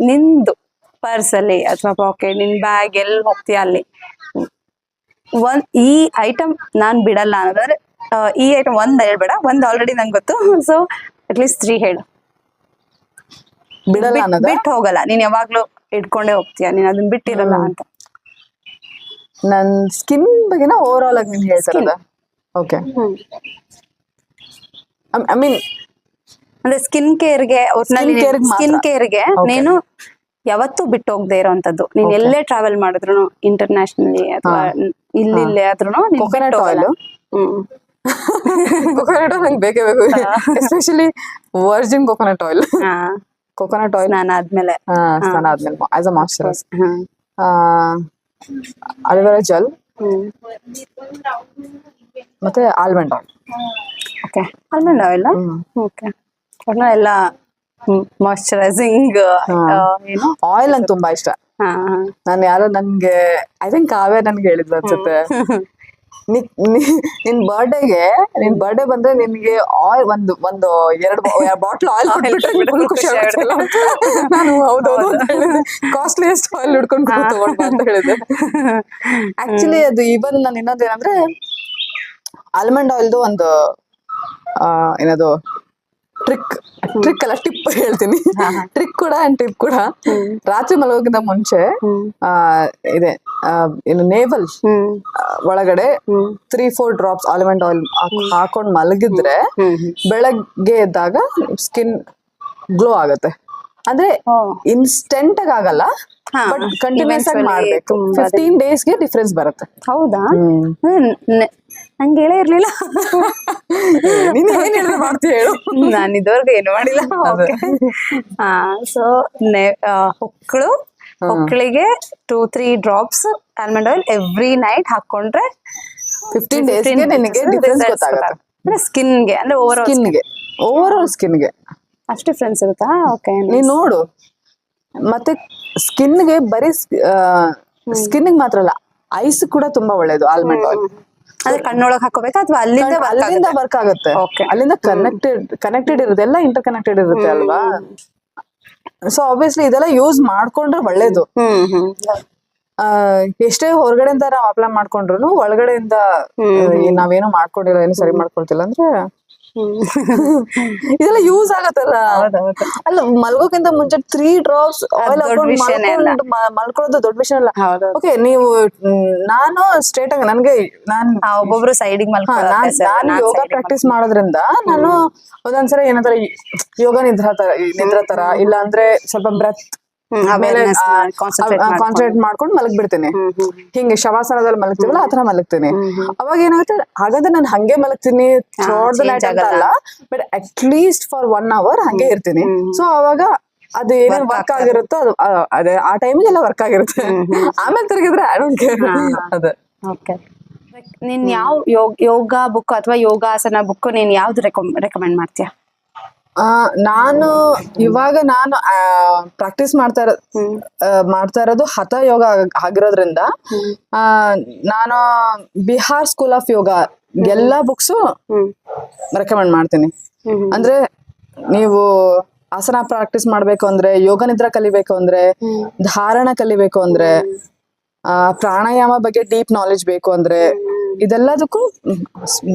ನಿಂದು ಪರ್ಸ್ ಅಲ್ಲಿ ಅಥವಾ ಪಾಕೆಟ್, ನಿನ್ ಬ್ಯಾಗ್ ಎಲ್ಲಿ ಹೋಗ್ತೀಯ ಅಲ್ಲಿ ಈ ಐಟಮ್ ನಾನ್ ಬಿಡಲ್ಲ ಅನ್ನೋದಾದ್ರೆ ಈ ಐಟಮ್ ಒಂದ್ ಹೇಳ್ಬೇಡ, ಒಂದ್ ಆಲ್ರೆಡಿ ನಂಗೆ ಗೊತ್ತು. ಸೊ ಅಟ್ಲೀಸ್ಟ್ 3 ಹೇಳು. ಬಿಟ್ಟು ಹೋಗಲ್ಲ, ನೀನ್ ಯಾವಾಗ್ಲೂ ಇಟ್ಕೊಂಡೇ ಹೋಗ್ತೀಯ, ನೀನ್ ಅದನ್ನ ಬಿಟ್ಟಿರಲ್ಲ ಅಂತ. ನನ್ ಸ್ಕಿನ್ ಬಗ್ಗೆನ ಓವರ್ ಆಲ್ ಆಗಿ ನೀನ್ ಹೇಳ್ತಾರದ? ಓಕೆ, ಐ ಮೀನ್ ಅಂದ್ರೆ ಸ್ಕಿನ್ ಕೇರ್ಗೆ ನೀನು ಯಾವತ್ತೂ ಬಿಟ್ಟು ಹೋಗದೆ ಇರೋಂಥದ್ದು. ನೀನ್ ಎಲ್ಲೇ ಟ್ರಾವೆಲ್ ಮಾಡಿದ್ರು, ಇಂಟರ್ನ್ಯಾಷನಲಿ ಅಥವಾ ಇಲ್ಲೇ ಆದ್ರೂ ಕೋಕೋನಟ್ ಆಯಿಲ್. ಕೋಕೋನಟ್ ಆಯಿಲ್ ನಂಗೆ ಬೇಕೇ ಬೇಕು, especially Virgin coconut oil. Coconut oil ಸ್ನಾನ ಆದ್ಮೇಲೆ ಆಸ್ ಅ ಮಾಯಿಶ್ಚರೈಸರ್. ಅಲಿವೆರಾ ಜೆಲ್ ಮತ್ತೆ almond oil. Okay, almond oil. Okay, ಎಲ್ಲ ಮಾಯಿಶ್ಚರೈಸಿಂಗ್ ಏನು ಆಯಿಲ್ ನಂಗೆ ತುಂಬಾ ಇಷ್ಟ. ನಾನು ಯಾರೋ ನನ್ಗೆ ಐ ಥಿಂಕ್ ಕಾವ್ಯ ನನ್ಗೆ ಹೇಳಿದ್ರು ಅನ್ಸುತ್ತೆ, ನಿನ್ ಬರ್ಡೇ ಬಂದ್ರೆ ನಿನ್ಗೆ ಆಯಿಲ್ ಒಂದು 2 ಬಾಟ್ಲ್ ಆಯಿಲ್ ಖುಷಿ ಆಗುತ್ತೆ. ನಾನು ಹೌದೌದು ಅಂತ ಹೇಳಿದೆ, ಕಾಸ್ಟ್ಲಿಯೆಸ್ಟ್ ಆಯಿಲ್ ಹಿಡ್ಕೊಂಡು ತಗೊಂಡ್ ಅಂತ ಹೇಳಿದೆ. ಆಕ್ಚುಲಿ ಅದು ಇವನ್ ನಾನು ಇನ್ನೊಂದೇನಂದ್ರೆ ಆಲ್ಮಂಡ್ ಆಯಿಲ್ದು ಒಂದು ಏನದು ಟ್ರಿಕ್ ಅಲ್ಲ ಟಿಪ್ ಹೇಳ್ತೀನಿ. ಟ್ರಿಕ್ ಕೂಡ ಅಂಡ್ ಟಿಪ್ ಕೂಡ. ರಾತ್ರಿ ಮಲಗೋಕ್ಕಿಂತ ಮುಂಚೆ ಇದೆ ನೇವಲ್ ಒಳಗಡೆ 3-4 ಡ್ರಾಪ್ಸ್ ಆಲ್ಮಂಡ್ ಆಯಿಲ್ ಹಾಕೊಂಡ್ ಮಲಗಿದ್ರೆ ಬೆಳಗ್ಗೆ ಎದ್ದಾಗ ಸ್ಕಿನ್ ಗ್ಲೋ ಆಗುತ್ತೆ. ಅಂದ್ರೆ ಇನ್ಸ್ಟೆಂಟ್ ಆಗಲ್ಲ, ಬಟ್ ಕಂಟಿನ್ಯೂಸ್ ಆಗಿ ಮಾಡ್ಬೇಕು. 15 daysಗೆ ಡಿಫ್ರೆನ್ಸ್ ಬರುತ್ತೆ. ಹೌದಾ? ನಂಗೆ ಹೇಳೇ ಇರ್ಲಿಲ್ಲ. ನೀನ್ ಏನ್ ಹೇಳಿದ್ರೆ ಮಾಡ್ತೀಯ ಹೇಳು. ನಾನು ಇದುವರೆಗೂ ಏನು ಮಾಡಿಲ್ಲ. ಸೊ ಹೊಕ್ಕಳಿಗೆ 2-3 drops almond oil every night ಹಾಕೊಂಡ್ರೆ 15 daysಗೆ ನಿನಗೆ ಡಿಫ್ರೆನ್ಸ್ ಗೊತ್ತಾಗುತ್ತೆ. ಅಂದ್ರೆ ಸ್ಕಿನ್ಗೆ ಅಂದ್ರೆ ಓವರ್ ಆಲ್ ಸ್ಕಿನ್ಗೆ ಅಷ್ಟು ಡಿಫ್ರೆನ್ಸ್ ಇರುತ್ತಾ? ಓಕೆ. ನೀನ್ ನೋಡು. ಮತ್ತೆ ಸ್ಕಿನ್ಗೆ ಬರೀ ಸ್ಕಿನ್ಗೆ ಮಾತ್ರ ಅಲ್ಲ, ಐಸ್ ಕೂಡ ತುಂಬಾ ಒಳ್ಳೇದು ಆಲ್ಮಂಡ್ ಆಯಿಲ್. ಅಂದ್ರೆ ಕಣ್ಣೊಳಗ್ ಹಾಕೋಬೇಕಾ ಅಥವಾ ಅಲ್ಲಿಂದ ವರ್ಕ್ ಆಗುತ್ತೆ. Okay. ಅಲ್ಲಿಂದ ಕನೆಕ್ಟೆಡ್ ಇರುತ್ತೆ, ಎಲ್ಲ ಇಂಟರ್ ಕನೆಕ್ಟೆಡ್ ಇರುತ್ತೆ ಅಲ್ವಾ. ಸೊ ಆಬ್ವಿಯಸ್ಲಿ ಇದೆಲ್ಲ ಯೂಸ್ ಮಾಡ್ಕೊಂಡ್ರೆ ಒಳ್ಳೇದು. ಎಷ್ಟೇ ಹೊರಗಡೆಯಿಂದ ನಾವ್ ಅಪ್ಲೈ ಮಾಡ್ಕೊಂಡ್ರು ಒಳಗಡೆಯಿಂದ ನಾವೇನು ಮಾಡ್ಕೊಂಡಿಲ್ಲ, ಏನು ಸರಿ ಮಾಡ್ಕೊಳ್ತಿಲ್ಲ ಅಂದ್ರೆ ಇದೆಲ್ಲ ಯೂಸ್ ಆಗತ್ತಲ್ಲ. ಅಲ್ಲ, ಮಲ್ಗೋಕ್ಕಿಂತ ಮುಂಚೆ 3 drops ಆಯಿಲ್ ಹಾಕೊಂಡು ಮಲ್ಕೊಳ್ಳೋದು ದೊಡ್ಡ ವಿಷಯ ಅಲ್ಲ. ಓಕೆ, ನೀವು ನಾನು ಸ್ಟ್ರೇಟ್ ಆಗಿ ಒಬ್ಬೊಬ್ರು ಸೈಡಿಗೆ ನಾನು ಯೋಗ ಪ್ರಾಕ್ಟೀಸ್ ಮಾಡೋದ್ರಿಂದ ನಾನು ಒಂದೊಂದ್ಸರಿ ಏನಂತಾರೆ ಯೋಗ ನಿದ್ರ ತರ ಇಲ್ಲ ಅಂದ್ರೆ ಸ್ವಲ್ಪ ಬ್ರೆತ್ ಕಾನ್ಸಂಟ್ರೇಟ್ ಮಾಡ್ಕೊಂಡು ಮಲಗ್ ಬಿಡ್ತೀನಿ. ಹಿಂಗೆ ಶವಾಸನದಲ್ಲಿ ಮಲಗ್ತೀವಲ್ಲ ಆತರ ಮಲಗ್ತೀನಿ. ಅವಾಗ ಏನಾಗುತ್ತೆ, ಹಾಗಾದ್ರೆ ನಾನು ಹಂಗೆ ಮಲಗ್ತೀನಿ ಥ್ರೂಔಟ್ ದ ನೈಟ್ ಅಂತ ಅಲ್ಲ, but at least for 1 hour ಹಂಗೆ ಇರ್ತೀನಿ. ಸೊ ಅವಾಗ ಅದು ಏನೇನ್ ವರ್ಕ್ ಆಗಿರುತ್ತೋ ಅದೇ ಆ ಟೈಮಿಗೆ ಎಲ್ಲ ವರ್ಕ್ ಆಗಿರುತ್ತೆ. ಆಮೇಲೆ ತಿರುಗಿದ್ರೆ ಐ ಡೋಂಟ್ ಕೇರ್. ಅದೇ. ಓಕೆ. ನೀನ್ ಯಾವ ಯೋಗ ಬುಕ್ ಅಥವಾ ಯೋಗಾಸನ ಬುಕ್ ನೀನ್ ಯಾವ್ದು ರೆಕಮೆಂಡ್ ಮಾಡ್ತೀಯಾ? ನಾನು ಇವಾಗ ಪ್ರಾಕ್ಟೀಸ್ ಮಾಡ್ತಾ ಇರೋದು ಹಠ ಯೋಗ ಆಗಿರೋದ್ರಿಂದ ನಾನು ಬಿಹಾರ್ ಸ್ಕೂಲ್ ಆಫ್ ಯೋಗ ಎಲ್ಲಾ ಬುಕ್ಸು ರೆಕಮೆಂಡ್ ಮಾಡ್ತೀನಿ. ಅಂದ್ರೆ ನೀವು ಆಸನ ಪ್ರಾಕ್ಟೀಸ್ ಮಾಡ್ಬೇಕು ಅಂದ್ರೆ, ಯೋಗ ನಿದ್ರಾ ಕಲಿಬೇಕು ಅಂದ್ರೆ, ಧಾರಣ ಕಲಿಬೇಕು ಅಂದ್ರೆ, ಪ್ರಾಣಾಯಾಮ ಬಗ್ಗೆ ಡೀಪ್ ನಾಲೆಜ್ ಬೇಕು ಅಂದ್ರೆ, ಇದೆಲ್ಲದಕ್ಕೂ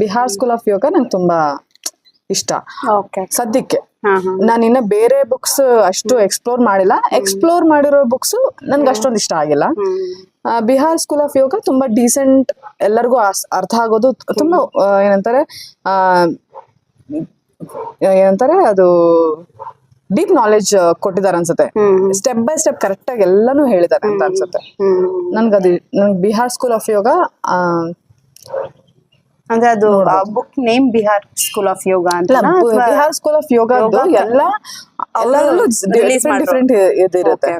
ಬಿಹಾರ್ ಸ್ಕೂಲ್ ಆಫ್ ಯೋಗ ನಂಗೆ ತುಂಬಾ ಇಷ್ಟ ಸದ್ಯಕ್ಕೆ. ನಾನು ಇನ್ನ ಬೇರೆ ಬುಕ್ಸ್ ಅಷ್ಟು ಎಕ್ಸ್ಪ್ಲೋರ್ ಮಾಡಿಲ್ಲ. ಎಕ್ಸ್ಪ್ಲೋರ್ ಮಾಡಿರೋ ಬುಕ್ಸ್ ನನ್ಗೆ ಅಷ್ಟೊಂದು ಇಷ್ಟ ಆಗಿಲ್ಲ. ಬಿಹಾರ್ ಸ್ಕೂಲ್ ಆಫ್ ಯೋಗ ತುಂಬಾ ಡೀಸೆಂಟ್, ಎಲ್ಲರಿಗೂ ಅರ್ಥ ಆಗೋದು, ತುಂಬಾ ಏನಂತಾರೆ ಅದು ಡೀಪ್ ನಾಲೆಜ್ ಕೊಟ್ಟಿದ್ದಾರೆ ಅನ್ಸುತ್ತೆ. ಸ್ಟೆಪ್ ಬೈ ಸ್ಟೆಪ್ ಕರೆಕ್ಟ್ ಆಗಿ ಎಲ್ಲಾನು ಹೇಳಿದ್ದಾರೆ ಅಂತ ಅನ್ಸುತ್ತೆ. ನನ್ಗೆ ಬಿಹಾರ್ ಸ್ಕೂಲ್ ಆಫ್ ಯೋಗ ಅಂದ್ರೆ ಅದು book name Bihar school of yoga ಅಂತ. Bihar school of yoga different ಇದಿರುತ್ತೆ.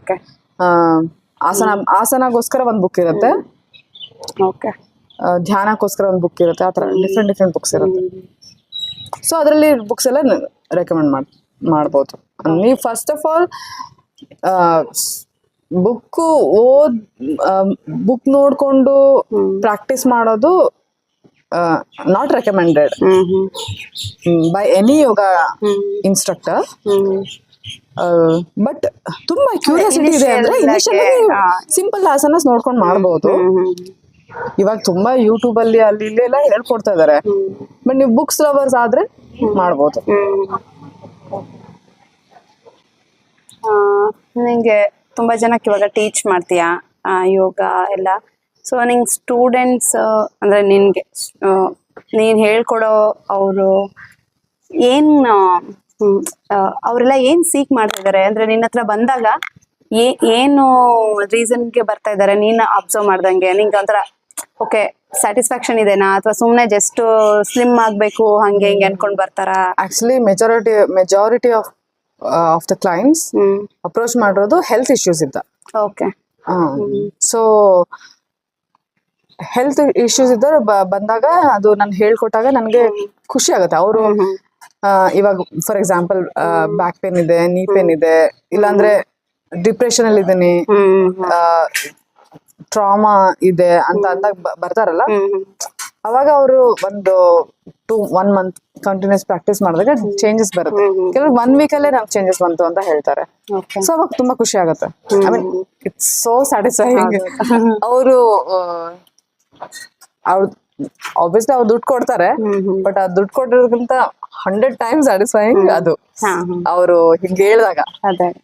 ಆಸನಗೋಸ್ಕರ ಒಂದ್ ಬುಕ್ ಇರುತ್ತೆ, ಧ್ಯಾನಕ್ಕೋಸ್ಕರ ಒಂದ್ ಬುಕ್ ಇರುತ್ತೆ, ಆತರ ಡಿಫ್ರೆಂಟ್ ಬುಕ್ಸ್ ಇರುತ್ತೆ. ಸೊ ಅದರಲ್ಲಿ ಬುಕ್ಸ್ ಎಲ್ಲ ರೆಕಮೆಂಡ್ ಮಾಡ್ಬೋದು. ನೀವು ಫಸ್ಟ್ ಆಫ್ ಆಲ್ ಬುಕ್ ನೋಡ್ಕೊಂಡು ಪ್ರಾಕ್ಟೀಸ್ ಮಾಡೋದು not recommended by any yoga instructor. But ತುಂಬಾ ಕ್ಯೂರಿಯಾಸಿಟಿ ಇದೆ ಅಂದ್ರೆ ಸಿಂಪಲ್ ಆಸನಸ್ ನೋಡ್ಕೊಂಡು ಮಾಡ್ಬೋದು. ಇವಾಗ ತುಂಬಾ ಯೂಟ್ಯೂಬ್ ಅಲ್ಲಿ ಅಲ್ಲಿ ಇಲ್ಲಿ ಎಲ್ಲ ಹೇಳ್ಕೊಡ್ತಾ ಇದಾರೆ. ಬಟ್ ನೀವು ಬುಕ್ಸ್ ಲವರ್ಸ್ ಆದ್ರೆ ಮಾಡ್ಬೋದು. ನಿಂಗೆ ತುಂಬಾ ಜನಕ್ಕೆ ಇವಾಗ ಟೀಚ್ ಮಾಡ್ತೀಯಾ ಯೋಗ ಎಲ್ಲ. ಸೊ ನಿಂಗೆ ಸ್ಟೂಡೆಂಟ್ಸ್ ಅಂದ್ರೆ ನಿನ್ಗೆ ನೀನ್ ಹೇಳ್ಕೊಡೋ ಅವರು ಅವರೆಲ್ಲ ಏನ್ ಸೀಕ್ ಮಾಡ್ತಾ ಇದಾರೆ ಅಂದ್ರೆ ನಿನ್ನ ಹತ್ರ ಬಂದಾಗ ಏನು ರೀಸನ್ಗೆ ಬರ್ತಾ ಇದಾರೆ ನೀನ್ ಅಬ್ಸರ್ವ್ ಮಾಡ್ದಂಗೆ? ನಿಂಗೆ ಒಂಥರ ಓಕೆ ಸ್ಯಾಟಿಸ್ಫ್ಯಾಕ್ಷನ್ ಇದೆನಾ, ಅಥವಾ ಸುಮ್ನೆ ಜಸ್ಟ್ ಸ್ಲಿಮ್ ಆಗ್ಬೇಕು ಹಂಗೆ ಹಿಂಗೆ ಅನ್ಕೊಂಡ್ ಬರ್ತಾರ? Actually majority of the clients approach ಮಾಡಿರೋದು ಹೆಲ್ತ್ ಇಶ್ಯೂಸ್ ಇದ್ದ. ಓಕೆ. ಸೊ ಹೆಲ್ತ್ ಇಶ್ಯೂಸ್ ಇದ್ದ ಬಂದಾಗ ಅದು ನಾನು ಹೇಳ್ಕೊಟ್ಟಾಗ ನನ್ಗೆ ಖುಷಿ ಆಗುತ್ತೆ. ಅವರು ಇವಾಗ ಫಾರ್ ಎಕ್ಸಾಂಪಲ್ ಬ್ಯಾಕ್ ಪೇನ್ ಇದೆ, ನೀ ಪೇನ್ ಇದೆ, ಇಲ್ಲಾಂದ್ರೆ ಡಿಪ್ರೆಷನ್ ಅಲ್ಲಿ ಇದೀನಿ, ಟ್ರಾಮಾ ಇದೆ ಅಂತ ಅಂದಾಗ ಬರ್ತಾರಲ್ಲ, ಅವಾಗ ಅವರು ಒಂದು 1 month ಕಂಟಿನ್ಯೂಸ್ ಪ್ರಾಕ್ಟೀಸ್ ಮಾಡಿದಾಗ ಚೇಂಜಸ್ ಬರುತ್ತೆ. ಕೆಲವು 1 week ಅಲ್ಲೇ ನಮ್ಗೆ ಚೇಂಜಸ್ ಬಂತು ಅಂತ ಹೇಳ್ತಾರೆ. ಸೊ ಅವಾಗ ತುಂಬಾ ಖುಷಿ ಆಗುತ್ತೆ. I mean it's so satisfying. ಅವರು ಆಬ್ವಿಯಸ್ಲಿ ಅವ್ರು ದುಡ್ಡು ಕೊಡ್ತಾರೆ, ಬಟ್ ಆ ದುಡ್ಡು ಕೊಟ್ಟಿರೋದಕ್ಕಿಂತ 100 times ಸ್ಯಾಟಿಸ್ಫೈಯಿಂಗ್ ಅದು. ಅವರು ಹಿಂಗೆ ಹೇಳಿದಾಗ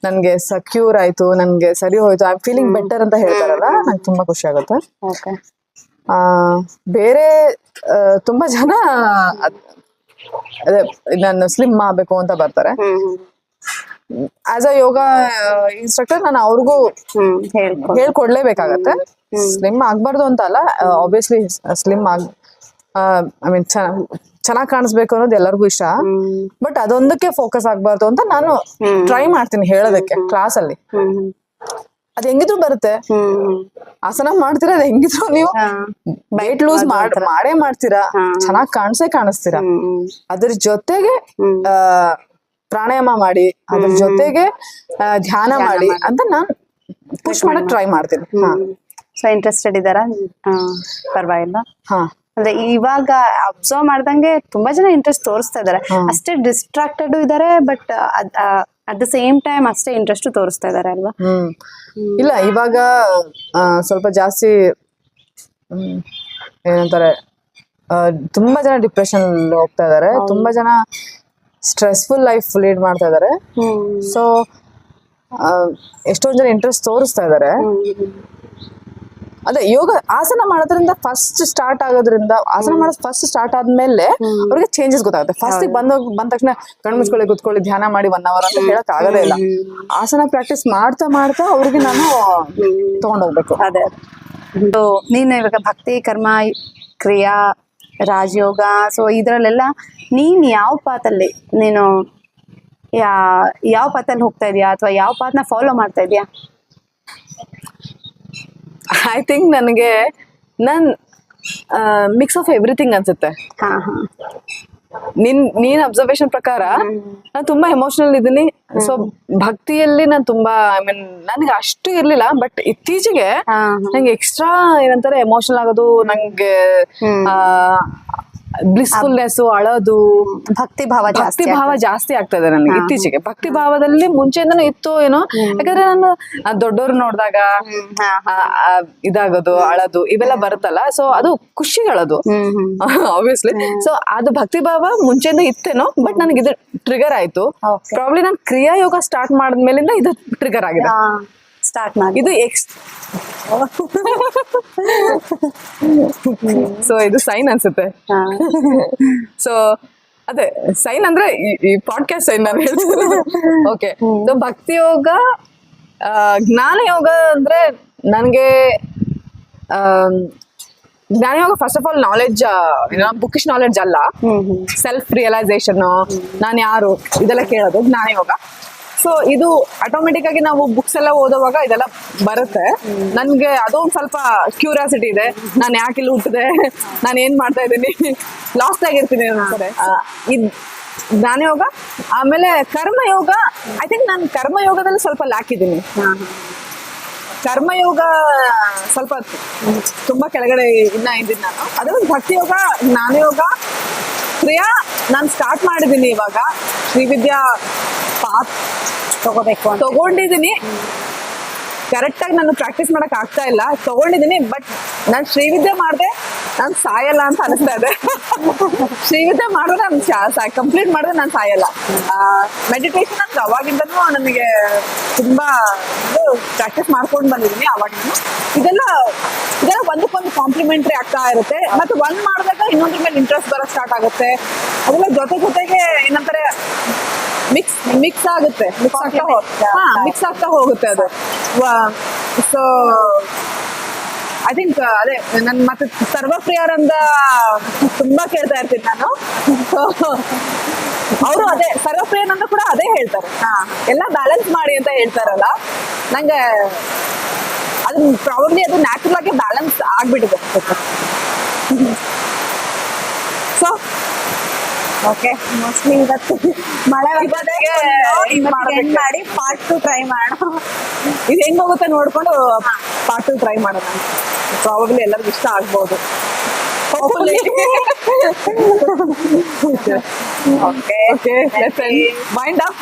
ನನ್ಗೆ ಸಕ್ಯೂರ್ ಆಯ್ತು, ನನ್ಗೆ ಸರಿ ಹೋಯ್ತು, ಐ ಆಮ್ ಫೀಲಿಂಗ್ ಬೆಟರ್ ಅಂತ ಹೇಳ್ತಾರಲ್ಲ, ನಂಗೆ ತುಂಬಾ ಖುಷಿ ಆಗುತ್ತೆ. ಬೇರೆ ತುಂಬಾ ಜನ ಅದೇ ನಾನು ಸ್ಲಿಮ್ ಆಗ್ಬೇಕು ಅಂತ ಬರ್ತಾರೆ. ಆಸ್ ಅ ಯೋಗ ಇನ್ಸ್ಟ್ರಕ್ಟರ್ ನಾನು ಅವ್ರಿಗೂ ಹೇಳ್ಕೊಡ್ಲೇಬೇಕಾಗತ್ತೆ. ಸ್ಲಿಮ್ ಆಗ್ಬಾರ್ದು ಅಂತ ಅಲ್ಲ, ಆಬ್ವಿಯಸ್ಲಿ ಸ್ಲಿಮ್ ಐ ಮೀನ್ ಚೆನ್ನಾಗ್ ಕಾಣಿಸ್ಬೇಕು ಅನ್ನೋದು ಎಲ್ಲರಿಗೂ ಇಷ್ಟ. ಬಟ್ ಅದೊಂದಕ್ಕೆ ಫೋಕಸ್ ಆಗ್ಬಾರ್ದು ಅಂತ ನಾನು ಟ್ರೈ ಮಾಡ್ತೀನಿ ಹೇಳೋದಕ್ಕೆ ಕ್ಲಾಸ್ ಅಲ್ಲಿ. ಅದ್ ಹೆಂಗಿದ್ರು ಬರುತ್ತೆ. ಹ್ಮ್ ಆಸನ ಮಾಡ್ತೀರಾ, ಅದ್ ಹೆಂಗಿದ್ರು ನೀವು ಹಾ. ವೆಯ್ಟ್ ಲೂಸ್ ಮಾಡೇ ಮಾಡ್ತೀರಾ, ಚೆನ್ನಾಗ್ ಕಾಣಿಸ್ತೀರಾ. ಅದ್ರ ಜೊತೆಗೆ ಆ ಪ್ರಾಣಾಯಾಮ ಮಾಡಿ, ಅದ್ರ ಜೊತೆಗೆ ಧ್ಯಾನ ಮಾಡಿ ಅಂತ ನಾನ್ ಪುಷ್ ಮಾಡಕ್ ಟ್ರೈ ಮಾಡ್ತೀನಿ. ಸೊ ಇಂಟ್ರೆಸ್ಟೆಡ್ ಇದಾರಾ? ಪರವಾಗಿಲ್ಲ. ಹಾ ಅಂದ್ರೆ ಇವಾಗ ಅಬ್ಸರ್ವ್ ಮಾಡ್ದಂಗೆ ತುಂಬಾ ಜನ ಇಂಟ್ರೆಸ್ಟ್ ತೋರಿಸ್ತಾ ಇದಾರೆ. ಅಷ್ಟೇ ಡಿಸ್ಟ್ರಾಕ್ಟೆಡ್ ಇದಾರೆ, but at the same time ಅಷ್ಟೇ ಇಂಟ್ರೆಸ್ಟ್ ತೋರಿಸ್ತಾ ಇದಾರೆ ಅಲ್ವಾ? ಇಲ್ಲ ಇವಾಗ ಸ್ವಲ್ಪ ಜಾಸ್ತಿ ಏನಂತಾರೆ, ತುಂಬಾ ಜನ ಡಿಪ್ರೆಷನ್ ಹೋಗ್ತಾ ಇದಾರೆ, ತುಂಬಾ ಜನ ಸ್ಟ್ರೆಸ್ಫುಲ್ ಲೈಫ್ ಲೀಡ್ ಮಾಡ್ತಾ ಇದಾರೆ. ಸೊ ಎಷ್ಟೊಂದ್ ಜನ ಇಂಟ್ರೆಸ್ಟ್ ತೋರಿಸ್ತಾ ಇದಾರೆ. ಅದೇ ಯೋಗ ಆಸನ ಮಾಡೋದ್ರಿಂದ ಫಸ್ಟ್ ಸ್ಟಾರ್ಟ್ ಆಗೋದ್ರಿಂದ, ಆಸನ ಮಾಡೋದು ಫಸ್ಟ್ ಸ್ಟಾರ್ಟ್ ಆದ್ಮೇಲೆ ಅವ್ರಿಗೆ ಚೇಂಜಸ್ ಗೊತ್ತಾಗುತ್ತೆ. ಫಸ್ಟ್ ಬಂದ ತಕ್ಷಣ ಕಣ್ಣು ಮುಚ್ಕೊಳ್ಳಿ ಕುತ್ಕೊಳ್ಳಿ ಧ್ಯಾನ ಮಾಡಿ 1 hour ಅಂತ ಹೇಳಕ್ ಆಗೋದೇ ಇಲ್ಲ. ಆಸನ ಪ್ರಾಕ್ಟೀಸ್ ಮಾಡ್ತಾ ಮಾಡ್ತಾ ಅವ್ರಿಗೆ ನಾನು ತಗೊಂಡೋಗ್ಬೇಕು. ಅದೇ ಸೊ ನೀನು ಇವಾಗ ಭಕ್ತಿ, ಕರ್ಮ, ಕ್ರಿಯಾ, ರಾಜಯೋಗ, ಸೊ ಇದ್ರಲ್ಲೆಲ್ಲ ನೀನ್ ಯಾವ ಪಾತಲ್ಲಿ ನೀನು ಯಾವ ಪಾತಲ್ಲಿ ಹೋಗ್ತಾ ಇದೀಯಾ, ಅಥವಾ ಯಾವ ಪಾತ್ನ ಫಾಲೋ ಮಾಡ್ತಾ ಇದೀಯಾ? ಐ ಥಿಂಕ್ ನನಗೆ ಮಿಕ್ಸ್ ಆಫ್ ಎವ್ರಿಥಿಂಗ್ ಅನ್ಸುತ್ತೆ. ಹಾ ಹಾ ನೀನ್ ಅಬ್ಸರ್ವೇಶನ್ ಪ್ರಕಾರ ನಾನು ತುಂಬಾ ಎಮೋಷನಲ್ ಇದ್ದೀನಿ. ಸೊ ಭಕ್ತಿಯಲ್ಲಿ ನಾನು ತುಂಬಾ ನನ್ಗೆ ಅಷ್ಟು ಇರ್ಲಿಲ್ಲ, ಬಟ್ ಇತ್ತೀಚೆಗೆ ನಂಗೆ ಎಕ್ಸ್ಟ್ರಾ ಏನಂತಾರೆ ಎಮೋಷನಲ್ ಆಗೋದು, ನಂಗೆ ಬ್ಲಿಸ್ಫುಲ್ನೆಸ್, ಅಳೋದು, ಭಕ್ತಿ ಭಾವ ಜಾಸ್ತಿ ಆಗ್ತದೆ ನನಗೆ ಇತ್ತೀಚೆಗೆ. ಭಕ್ತಿ ಭಾವದಲ್ಲಿ ಮುಂಚೆಯಿಂದನೂ ಇತ್ತು ಏನೋ, ಯಾಕಂದ್ರೆ ನಾನು ದೊಡ್ಡವ್ರು ನೋಡಿದಾಗ ಇದಾಗೋದು, ಅಳೋದು ಇವೆಲ್ಲ ಬರುತ್ತಲ್ಲ, ಸೊ ಅದು ಖುಷಿಗಳದು ಆಬ್ವಿಯಸ್ಲಿ. ಸೊ ಅದು ಭಕ್ತಿ ಭಾವ ಮುಂಚೆಯಿಂದ ಇತ್ತೇನೋ, ಬಟ್ ನನಗೆ ಇದು ಟ್ರಿಗರ್ ಆಯ್ತು. ಪ್ರಾಬ್ಲಿ ನಾನು ಕ್ರಿಯಾ ಯೋಗ ಸ್ಟಾರ್ಟ್ ಮಾಡಿದ್ಮೇಲಿಂದ ಇದು ಟ್ರಿಗರ್ ಆಗಿದೆ. ಸ್ಟಾರ್ಟ್ ಮಾಡಿ ಇದು ಸೊ ಇದು ಸೈನ್ ಅನ್ಸುತ್ತೆ. ಸೊ ಅದೇ ಸೈನ್ ಅಂದ್ರೆ ಈ ಪಾಡ್ಕಾಸ್ಟ್ ಸೈನ್ ನಾನು ಹೇಳ್ತೀನಿ. ಓಕೆ, ಭಕ್ತಿ ಯೋಗ, ಜ್ಞಾನ ಯೋಗ ಅಂದ್ರೆ ನನಗೆ jnana yoga first of all knowledge, bookish knowledge ಅಲ್ಲ, ಸೆಲ್ಫ್ ರಿಯಲೈಸೇಷನ್, ನಾನು ಯಾರು ಇದೆಲ್ಲ ಕೇಳೋದು ಜ್ಞಾನ ಯೋಗ. ಸೊ ಇದು ಆಟೋಮೆಟಿಕ್ ಆಗಿ ನಾವು ಬುಕ್ಸ್ ಎಲ್ಲ ಓದುವಾಗ ಇದೆಲ್ಲ ಬರುತ್ತೆ. ನನ್ಗೆ ಅದೊಂದು ಸ್ವಲ್ಪ ಕ್ಯೂರಿಯಾಸಿಟಿ ಇದೆ, ನಾನು ಯಾಕೆ ಇಲ್ಲಿ ಹುಟ್ಟಿದೆ, ನಾನು ಏನ್ ಮಾಡ್ತಾ ಇದ್ದೀನಿ, ಲಾಸ್ಟ್ ಆಗಿರ್ತೀನಿ ಅನ್ಸುತ್ತೆ. ಇದು ಜ್ಞಾನಯೋಗ. ಆಮೇಲೆ ಕರ್ಮಯೋಗ, ಐ ಥಿಂಕ್ ನಾನು ಕರ್ಮಯೋಗದಲ್ಲಿ ಸ್ವಲ್ಪ ಲ್ಯಾಕ್ ಇದ್ದೀನಿ. ಕರ್ಮಯೋಗ ಸ್ವಲ್ಪ ತುಂಬಾ ಕೆಳಗಡೆ ಇನ್ನ ಇದ್ದೀನಿ ನಾನು. ಅದರಲ್ಲಿ ಭಕ್ತಿ ಯೋಗ, ಜ್ಞಾನಯೋಗ, ಕ್ರಿಯಾ ನಾನು ಸ್ಟಾರ್ಟ್ ಮಾಡಿದ್ದೀನಿ ಇವಾಗ. ಶ್ರೀವಿದ್ಯಾ ಪಾತ್ ತಗೊಂಡಿದ್ದೀನಿ. ಕರೆಕ್ಟ್ ಆಗಿ ನಾನು ಪ್ರಾಕ್ಟೀಸ್ ಮಾಡಕ್ ಆಗ್ತಾ ಇಲ್ಲ, ತಗೊಂಡಿದ್ದೀನಿ. ಬಟ್ ನಾನು ಶ್ರೀವಿದ್ಯೆ ಮಾಡಿದೆ, ನಾನು ಸಾಯಲ್ಲ ಅಂತ ಅನಿಸ್ತಾ ಇದೆ. ಶ್ರೀವಿದ್ಯೆ ಮಾಡಿದ್ರೆ ನಾನು ಕಂಪ್ಲೀಟ್ ಮಾಡಿದ್ರೆ ನಾನು ಸಾಯಲ್ಲ. ಮೆಡಿಟೇಷನ್ ಅಂದ್ರೆ ಅವಾಗಿಂದನೂ ನನಗೆ ತುಂಬಾ ಪ್ರಾಕ್ಟೀಸ್ ಮಾಡ್ಕೊಂಡು ಬಂದಿದ್ದೀನಿ ಅವಾಗಿಂದ. ಇದೆಲ್ಲ ಒಂದಕ್ಕೊಂದು ಕಾಂಪ್ಲಿಮೆಂಟ್ರಿ ಆಗ್ತಾ ಇರುತ್ತೆ. ಮತ್ತೆ ಒಂದ್ ಮಾಡಿದಾಗ ಇನ್ನೊಂದ್ರ ಮೇಲೆ ಇಂಟ್ರೆಸ್ಟ್ ಬರೋಕ್ ಸ್ಟಾರ್ಟ್ ಆಗುತ್ತೆ. ಅದೆಲ್ಲ ಜೊತೆಗೆ ಏನಂತಾರೆ ಮಿಕ್ಸ್ ಆಗುತ್ತೆ, ಮಿಕ್ಸ್ ಆಗ್ತಾ ಹೋಗುತ್ತೆ ಅದು. ಸೊ ಐ ಥಿಂಕ್ ಅದೇ ನನ್ ಮತ್ತೆ ಸರ್ವಪ್ರಿಯರಂದ ತುಂಬಾ ಕೇಳ್ತಾ ಇರ್ತೀನಿ ನಾನು. ಅವರು ಅದೇ ಸರ್ವಪ್ರಿಯನಂದ ಕೂಡ ಅದೇ ಹೇಳ್ತಾರೆ, ಎಲ್ಲ ಬ್ಯಾಲೆನ್ಸ್ ಮಾಡಿ ಅಂತ ಹೇಳ್ತಾರಲ್ಲ. ನಂಗೆ ಅದು ಪ್ರಾಬಬ್ಲಿ ಅದು ನ್ಯಾಚುರಲ್ ಆಗಿ ಬ್ಯಾಲೆನ್ಸ್ ಆಗ್ಬಿಟ್ಟಿದೆ. ಸೊ ಓಕೆ, ಮೋಸ್ಟ್ಲಿ ಇವತ್ತು ಮಳೆ ಮಾಡಿ ಪಾರ್ಟ್ 2 ಟ್ರೈ ಮಾಡೋಣ. ಇದು ಹೆಂಗ್ ಹೋಗುತ್ತೆ ನೋಡ್ಕೊಂಡು ಪಾರ್ಟ್ 2 ಟ್ರೈ ಮಾಡೋಣ. ಪ್ರಾಬಬ್ಲಿ ಎಲ್ಲರಿಗೂ ಇಷ್ಟ ಆಗ್ಬೋದು. Okay, mind up.